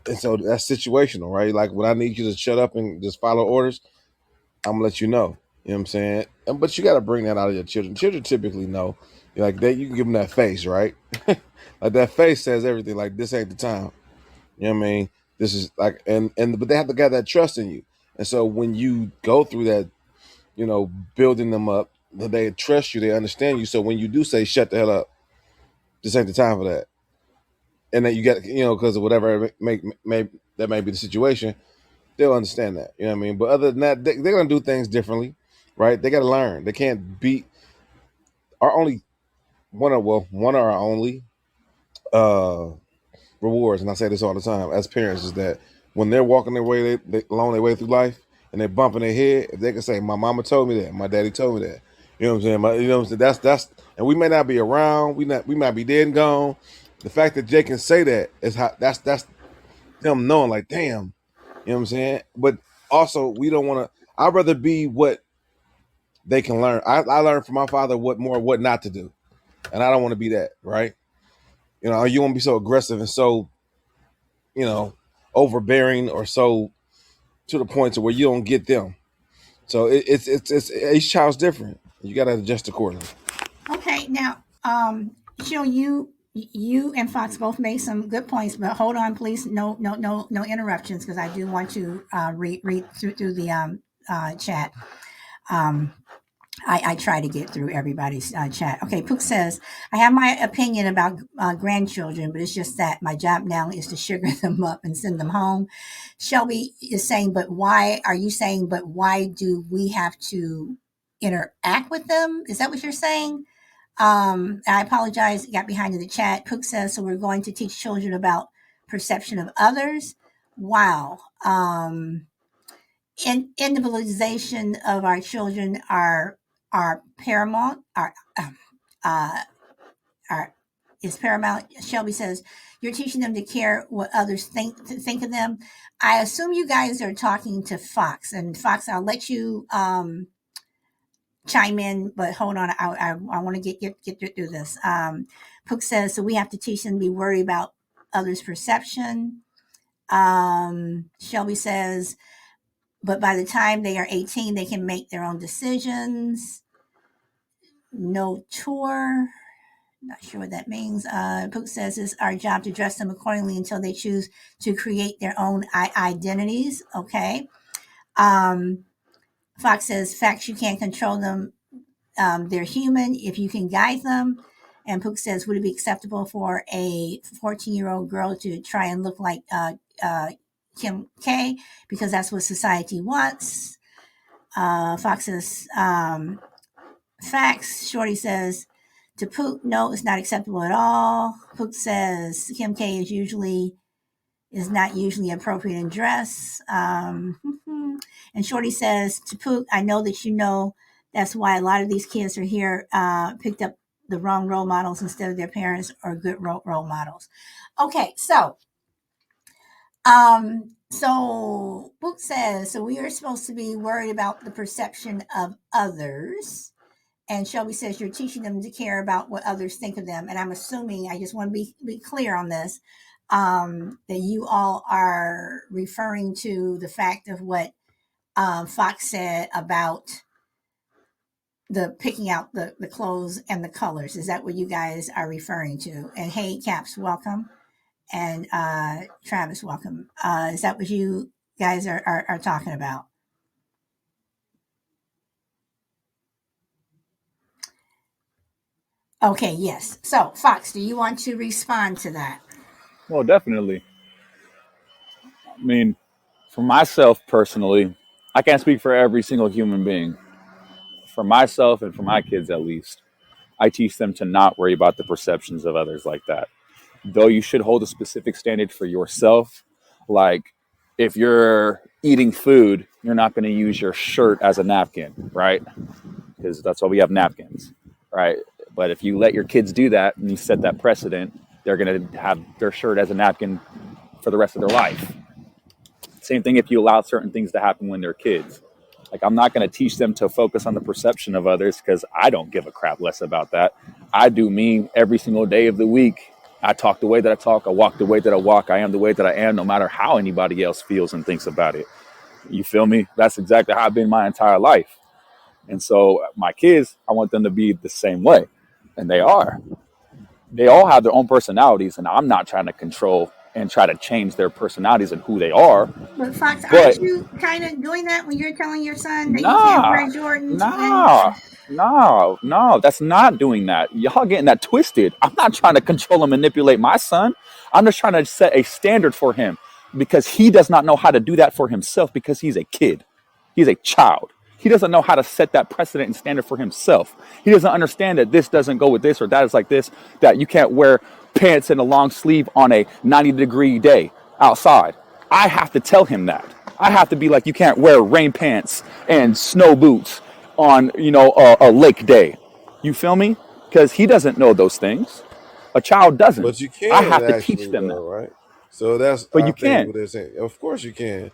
Speaker 5: that's situational, right? Like when I need you to shut up and just follow orders, I'm gonna let you know. You know what I'm saying? But you got to bring that out of your children. Children typically know. Like you can give them that face, right? Like that face says everything. Like this ain't the time. You know what I mean? This is like, but they have to get that trust in you. And so when you go through that, building them up, that they trust you, they understand you. So when you do say, "Shut the hell up," this ain't the time for that, and then you got, because of whatever may that may be the situation, they'll understand that. You know what I mean? But other than that, they're gonna do things differently, right? They got to learn. They can't beat our only one of our only uh rewards, and I say this all the time as parents, is that when they're walking their way, along their way through life, and they're bumping their head, if they can say, "My mama told me that, my daddy told me that," you know what I'm saying? You know what I'm saying? That's, and we may not be around, we might be dead and gone. The fact that Jay can say that is how that's them knowing, like, damn, you know what I'm saying? But also, we don't want to. I'd rather be what they can learn. I learned from my father what not to do, and I don't want to be that, right? You want to be so aggressive and so, you know, overbearing or so to the point to where you don't get them. So it's each child's different. You got to adjust accordingly.
Speaker 1: Okay, now, Jill, you and Fox both made some good points, but hold on, please. No, no, no, no interruptions, because I do want to read through the chat. Um, I try to get through everybody's chat. Okay, Pook says, I have my opinion about grandchildren, but it's just that my job now is to sugar them up and send them home. Shelby is saying, but why are you saying, but why do we have to interact with them? Is that what you're saying? I apologize, got behind in the chat. Pook says, so we're going to teach children about perception of others. Wow. Individualization of our children are paramount. Uh, are is paramount. Shelby says you're teaching them to care what others think of them. I assume you guys are talking to Fox, and Fox, I'll let you chime in, but hold on, I want to get through this. Pook says so we have to teach them to be worried about others' perception. Shelby says, but by the time they are 18, they can make their own decisions. No tour. Not sure what that means. Pook says it's our job to dress them accordingly until they choose to create their own identities. Okay. Um, Fox says facts, you can't control them. They're human if you can guide them. And Pook says, would it be acceptable for a 14-year-old girl to try and look like Kim K? Because that's what society wants. Fox says, facts. Shorty says, to Pook, no, it's not acceptable at all. Pook says Kim K is not usually appropriate in dress. And Shorty says to Pook, I know that you know that's why a lot of these kids are here, picked up the wrong role models instead of their parents or good role models. Okay, so Pook says, so we are supposed to be worried about the perception of others. And Shelby says you're teaching them to care about what others think of them. And I'm assuming, I just want to be clear on this, that you all are referring to the fact of what Fox said about the picking out the clothes and the colors. Is that what you guys are referring to? And hey, Caps, welcome. And Travis, welcome. Is that what you guys are talking about? Okay, yes. So, Fox, do you want to respond to that?
Speaker 4: Well, definitely. I mean, for myself personally, I can't speak for every single human being. For myself and for my kids at least, I teach them to not worry about the perceptions of others like that. Though you should hold a specific standard for yourself. Like if you're eating food, you're not going to use your shirt as a napkin, right? Because that's why we have napkins, right? But if you let your kids do that and you set that precedent, they're going to have their shirt as a napkin for the rest of their life. Same thing if you allow certain things to happen when they're kids. Like I'm not going to teach them to focus on the perception of others because I don't give a crap less about that. I do me every single day of the week. I talk the way that I talk. I walk the way that I walk. I am the way that I am, no matter how anybody else feels and thinks about it. You feel me? That's exactly how I've been my entire life. And so my kids, I want them to be the same way. And they are. They all have their own personalities, and I'm not trying to control and try to change their personalities and who they are.
Speaker 1: But Fox,
Speaker 4: But
Speaker 1: aren't you kind of doing that when you're telling your son that he can't
Speaker 4: nah,
Speaker 1: wear Jordans?
Speaker 4: no, that's not doing that. Y'all getting that twisted. I'm not trying to control and manipulate my son. I'm just trying to set a standard for him because he does not know how to do that for himself because he's a kid. He's a child. He doesn't know how to set that precedent and standard for himself. He doesn't understand that this doesn't go with this or that is like this, that you can't wear pants and a long sleeve on a 90-degree day outside. I have to tell him that. I have to be like, you can't wear rain pants and snow boots on, a lake day. You feel me? Because he doesn't know those things. A child doesn't.
Speaker 5: But you
Speaker 4: I
Speaker 5: can
Speaker 4: have to teach
Speaker 5: actually
Speaker 4: them that.
Speaker 5: though, right? So that's
Speaker 4: But
Speaker 5: I
Speaker 4: you
Speaker 5: think
Speaker 4: can.
Speaker 5: what they're saying. Of course you can.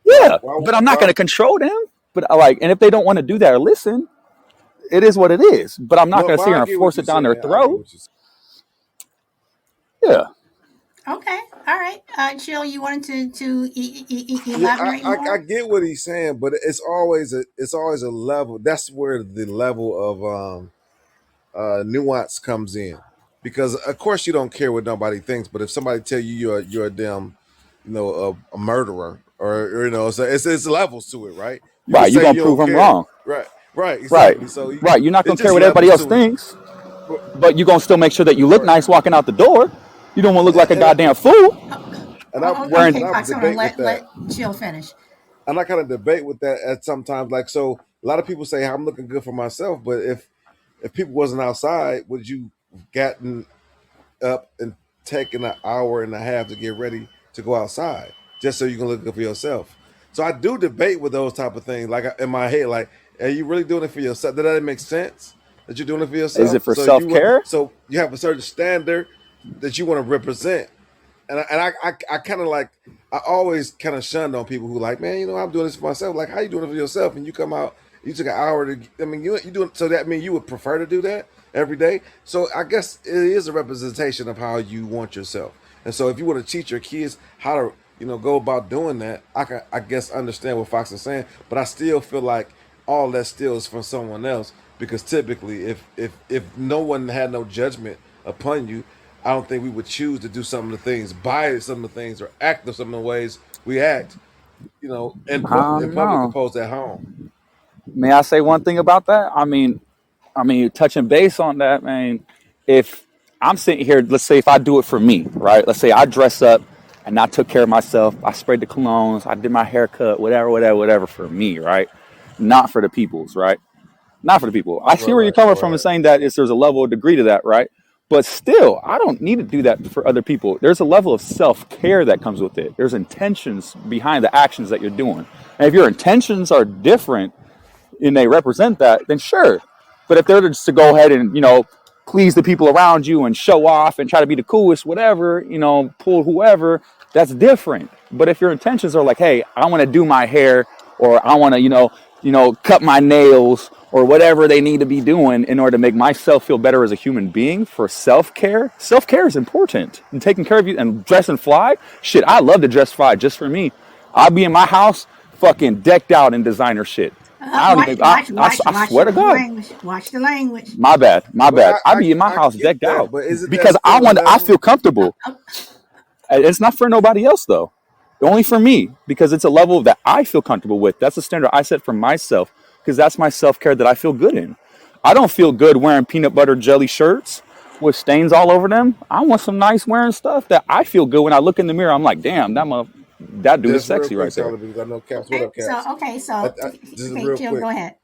Speaker 5: Why?
Speaker 4: Yeah.
Speaker 5: Why?
Speaker 4: But I'm not
Speaker 5: Why?
Speaker 4: going to control them. But and if they don't want to do that or listen, it is what it is. But I'm not
Speaker 5: No,
Speaker 4: going to
Speaker 5: but
Speaker 4: sit here
Speaker 5: I
Speaker 4: and
Speaker 5: get what
Speaker 4: force
Speaker 5: you're
Speaker 4: it down their
Speaker 5: saying. I get
Speaker 4: throat.
Speaker 5: what you're saying.
Speaker 4: Yeah.
Speaker 1: Okay, all right. Jill, you wanted to
Speaker 5: Yeah,
Speaker 1: elaborate
Speaker 5: I
Speaker 1: more?
Speaker 5: get what he's saying, but it's always a level. That's where the level of nuance comes in, because of course you don't care what nobody thinks, but if somebody tell you you're a damn, a murderer, or so it's levels to it, right? You can
Speaker 4: Right. You're
Speaker 5: say
Speaker 4: going
Speaker 5: you
Speaker 4: to prove
Speaker 5: don't
Speaker 4: him
Speaker 5: care,
Speaker 4: wrong.
Speaker 5: right,
Speaker 4: Right.
Speaker 5: exactly. So
Speaker 4: Right. You're not going
Speaker 5: it's
Speaker 4: to care
Speaker 5: just
Speaker 4: what everybody
Speaker 5: levels
Speaker 4: else
Speaker 5: to it.
Speaker 4: thinks,
Speaker 5: But,
Speaker 4: but you're going to still make sure that you look
Speaker 5: right,
Speaker 4: nice walking out the door. You don't want to look like a
Speaker 5: and I,
Speaker 4: goddamn fool
Speaker 1: Okay,
Speaker 4: wearing.
Speaker 5: I
Speaker 1: Fox, hold on.
Speaker 5: debate with
Speaker 1: Let
Speaker 5: that.
Speaker 1: Jill finish.
Speaker 5: And I kind of debate with that at sometimes. Like, so a lot of people say I'm looking good for myself, but if people wasn't outside, would you gotten up and taken an hour and a half to get ready to go outside just so you can look good for yourself? So I do debate with those type of things. Like in my head, like, are you really doing it for yourself? Does that make sense? That you're doing it for
Speaker 4: Is it
Speaker 5: yourself?
Speaker 4: for self care?
Speaker 5: So you have a certain standard that you want to represent, and I kind of like, I always kind of shunned on people who like, man, I'm doing this for myself. Like, how you doing it for yourself? And you come out, you took an hour to. I mean, you doing, so that mean you would prefer to do that every day. So I guess it is a representation of how you want yourself. And so if you want to teach your kids how to go about doing that, I guess understand what Fox is saying. But I still feel like all that still is from someone else, because typically if no one had no judgment upon you, I don't think we would choose to do some of the things, buy some of the things, or act of some of the ways we act,
Speaker 4: I
Speaker 5: in
Speaker 4: don't
Speaker 5: public
Speaker 4: know.
Speaker 5: opposed to at home.
Speaker 4: May I say one thing about that? I mean, touching base on that, man. if I'm sitting here, let's say if I do it for me, right? Let's say I dress up and I took care of myself. I sprayed the colognes. I did my haircut, whatever for me, right? Not for the people's, right? Not for the people. I see where you're coming from and saying that there's a level of degree to that, right? But still, I don't need to do that for other people. There's a level of self-care that comes with it. There's intentions behind the actions that you're doing. And if your intentions are different and they represent that, then sure. But if they're just to go ahead and, please the people around you and show off and try to be the coolest, whatever, pull whoever, that's different. But if your intentions are like, hey, I want to do my hair, or I want to, cut my nails, or whatever they need to be doing in order to make myself feel better as a human being for self-care. Self-care is important. And taking care of you and dress and fly. Shit, I love to dress fly just for me. I'll be in my house fucking decked out in designer shit. I don't even. I swear to God.
Speaker 1: Watch the language.
Speaker 4: My bad.
Speaker 5: But
Speaker 4: I be in my house
Speaker 5: get
Speaker 4: decked
Speaker 5: that,
Speaker 4: out
Speaker 5: but isn't that
Speaker 4: because
Speaker 5: still a
Speaker 4: I
Speaker 5: level?
Speaker 4: feel comfortable. It's not for nobody else though. Only for me because it's a level that I feel comfortable with. That's the standard I set for myself because that's my self-care that I feel good in. I don't feel good wearing peanut butter jelly shirts with stains all over them. I want some nice wearing stuff that I feel good when I look in the mirror. I'm like, damn, that dude is
Speaker 5: Just real
Speaker 4: sexy
Speaker 5: quick,
Speaker 4: right there.
Speaker 5: Tyler, because I know Caps. What up, Caps?
Speaker 1: So
Speaker 5: Just real
Speaker 1: Jill,
Speaker 5: quick.
Speaker 1: go ahead.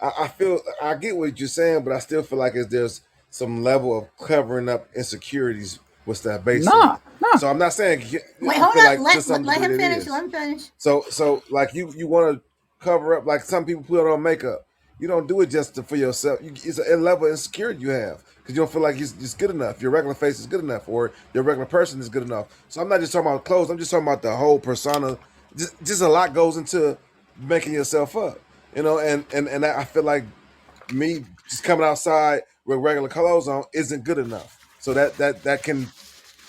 Speaker 5: I feel I get what you're saying, but I still feel like there's some level of covering up insecurities with that based on.
Speaker 4: Nah.
Speaker 5: So I'm not saying.
Speaker 1: Wait,
Speaker 5: I
Speaker 1: hold
Speaker 5: feel
Speaker 1: on.
Speaker 5: like to some
Speaker 1: Let
Speaker 5: degree
Speaker 1: him
Speaker 5: it
Speaker 1: finish.
Speaker 5: is.
Speaker 1: Let him finish.
Speaker 5: So like you want to cover up, like some people put on makeup. You don't do it just for yourself. It's a level of insecurity you have because you don't feel like it's good enough. Your regular face is good enough, or your regular person is good enough. So I'm not just talking about clothes. I'm just talking about the whole persona. Just a lot goes into making yourself up, and I feel like me just coming outside with regular clothes on isn't good enough. So that can,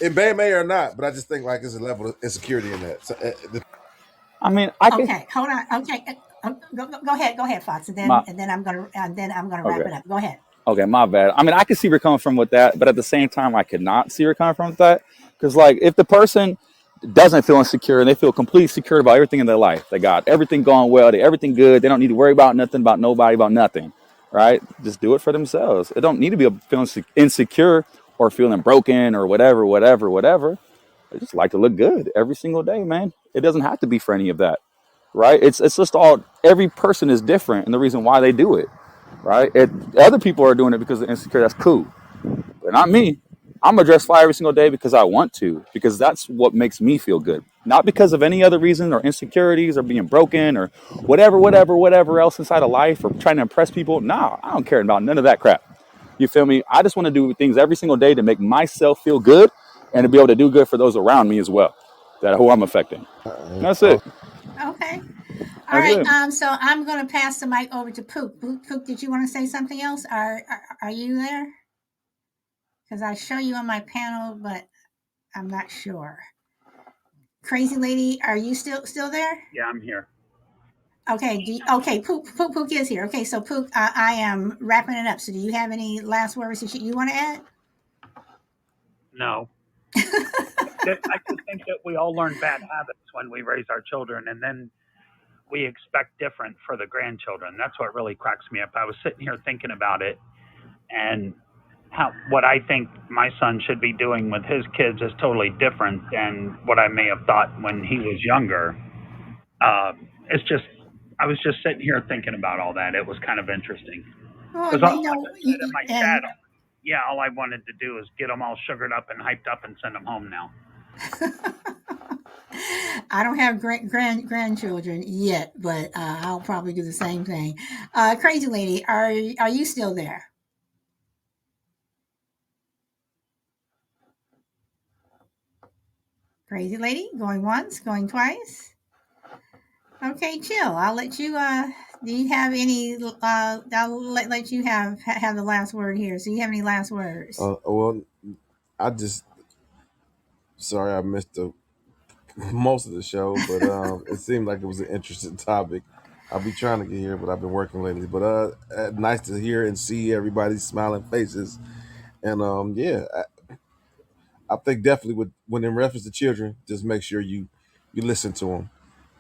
Speaker 5: it may or not, but I just think like there's a level of insecurity in that. So,
Speaker 4: I mean, I can.
Speaker 1: Okay, hold on. Okay, go ahead, Fox, and
Speaker 4: My
Speaker 1: then I'm gonna wrap
Speaker 4: okay.
Speaker 1: it up. Go ahead.
Speaker 4: Okay, my bad. I mean, I can see where you're coming from with that, but at the same time, I could not see where you're coming from with that. Because, like, if the person doesn't feel insecure and they feel completely secure about everything in their life, they got everything going well, they everything good, they don't need to worry about nothing, about nobody, about nothing, right? Just do it for themselves. It don't need to be feeling insecure or feeling broken or whatever. They just like to look good every single day, man. It doesn't have to be for any of that, right? It's just all, every person is different and the reason why they do it, right? Other people are doing it because they're insecure. That's cool, but not me. I'm gonna dress fly every single day because I want to, because that's what makes me feel good, not because of any other reason or insecurities or being broken or whatever else inside of life or trying to impress people. Nah, I don't care about none of that crap. You feel me? I just want to do things every single day to make myself feel good and to be able to do good for those around me as well, that who I'm affecting. That's it.
Speaker 1: Okay. All
Speaker 4: That's
Speaker 1: right.
Speaker 4: it.
Speaker 1: So I'm gonna pass the mic over to Pook. Pook, did you want to say something else? Are you there? Because I show you on my panel, but I'm not sure. Crazy lady, are you still there?
Speaker 3: Yeah, I'm here.
Speaker 1: Okay. Okay. Pook is here. Okay. So Pook, I am wrapping it up. So do you have any last words that you want to add?
Speaker 3: No. I just think that we all learn bad habits when we raise our children, and then we expect different for the grandchildren. That's what really cracks me up. I was sitting here thinking about it, and what I think my son should be doing with his kids is totally different than what I may have thought when he was younger. It's just, I was just sitting here thinking about all that. It was kind of interesting
Speaker 1: Well,
Speaker 3: because,
Speaker 1: you
Speaker 3: like
Speaker 1: know,
Speaker 3: I said in my
Speaker 1: and
Speaker 3: chat, yeah, all I wanted to do is get them all sugared up and hyped up and send them home now.
Speaker 1: I don't have grandchildren yet, but I'll probably do the same thing. Crazy lady, are you still there? Crazy lady, going once, going twice. Okay, chill. I'll let you. Do you have any? I'll let you have the last word here. So you have any last words?
Speaker 5: well, I just sorry I missed most of the show, but it seemed like it was an interesting topic. I'll be trying to get here, but I've been working lately. But nice to hear and see everybody's smiling faces. And yeah, I think definitely when in reference to children, just make sure you listen to them,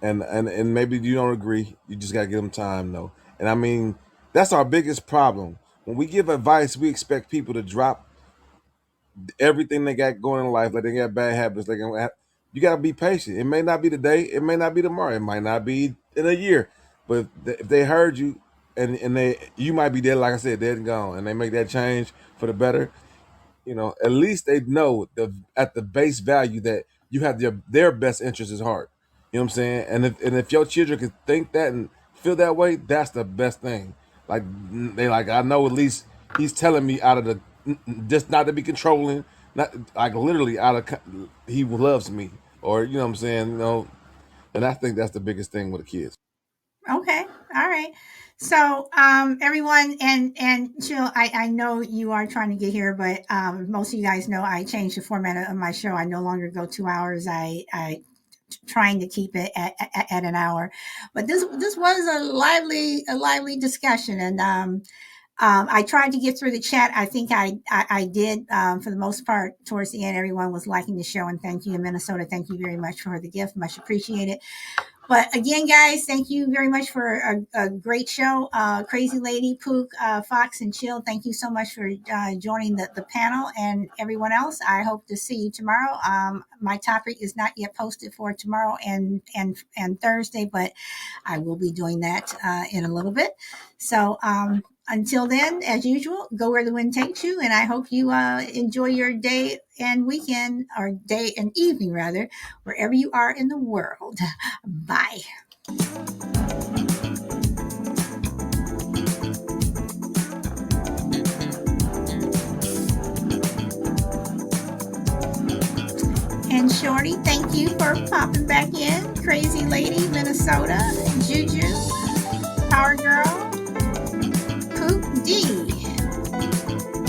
Speaker 5: and maybe you don't agree, you just gotta give them time though. And I mean, that's our biggest problem. when we give advice, we expect people to drop everything they got going in life. Like they got bad habits. You got to be patient. It may not be today. It may not be tomorrow. It might not be in a year. But if they heard you, and you might be dead, like I said, dead and gone, and they make that change for the better, at least they know at the base value that you have their best interest at heart. You know what I'm saying? And if your children can think that and feel that way, that's the best thing. Like they like, I know at least he's telling me out of the just not to be controlling, not like literally out of he loves me, or you know what I'm saying. And I think that's the biggest thing with the kids.
Speaker 1: Okay. All right. So, everyone, and Jill, I know you are trying to get here, but most of you guys know I changed the format of my show. I no longer go 2 hours. I trying to keep it at an hour, but this was a lively discussion, and I tried to get through the chat. I think I did for the most part. Towards the end, everyone was liking the show, and thank you in Minnesota. Thank you very much for the gift, much appreciated. But again, guys, thank you very much for a great show. Crazy Lady, Pook, Fox, and Chill, thank you so much for joining the panel. And everyone else, I hope to see you tomorrow. My topic is not yet posted for tomorrow and Thursday, but I will be doing that in a little bit. So until then, as usual, go where the wind takes you. And I hope you enjoy your day and weekend, or day and evening, rather, wherever you are in the world. Bye. And Shorty, thank you for popping back in. Crazy Lady, Minnesota. Juju, Power Girl, Poop D.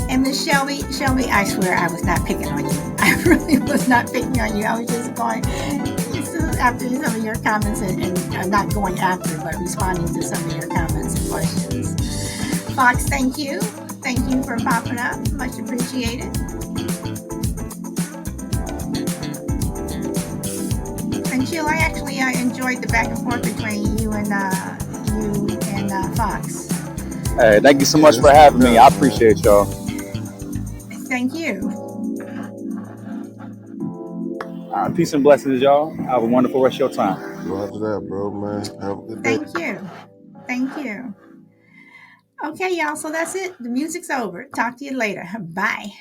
Speaker 1: And Miss Shelby, I swear I was not picking on you. I really was not picking on you. I was just going after some of your comments and not going after, but responding to some of your comments and questions. Fox, thank you. Thank you for popping up. Much appreciated. And Jill, I actually enjoyed the back and forth between you and Fox.
Speaker 4: Hey, thank you so much for having me. I appreciate y'all.
Speaker 1: Thank you.
Speaker 4: Peace and blessings, y'all. Have a wonderful rest of your time.
Speaker 5: Roger that, bro, man. Have a good day.
Speaker 1: Thank you. Okay, y'all. So that's it. The music's over. Talk to you later. Bye.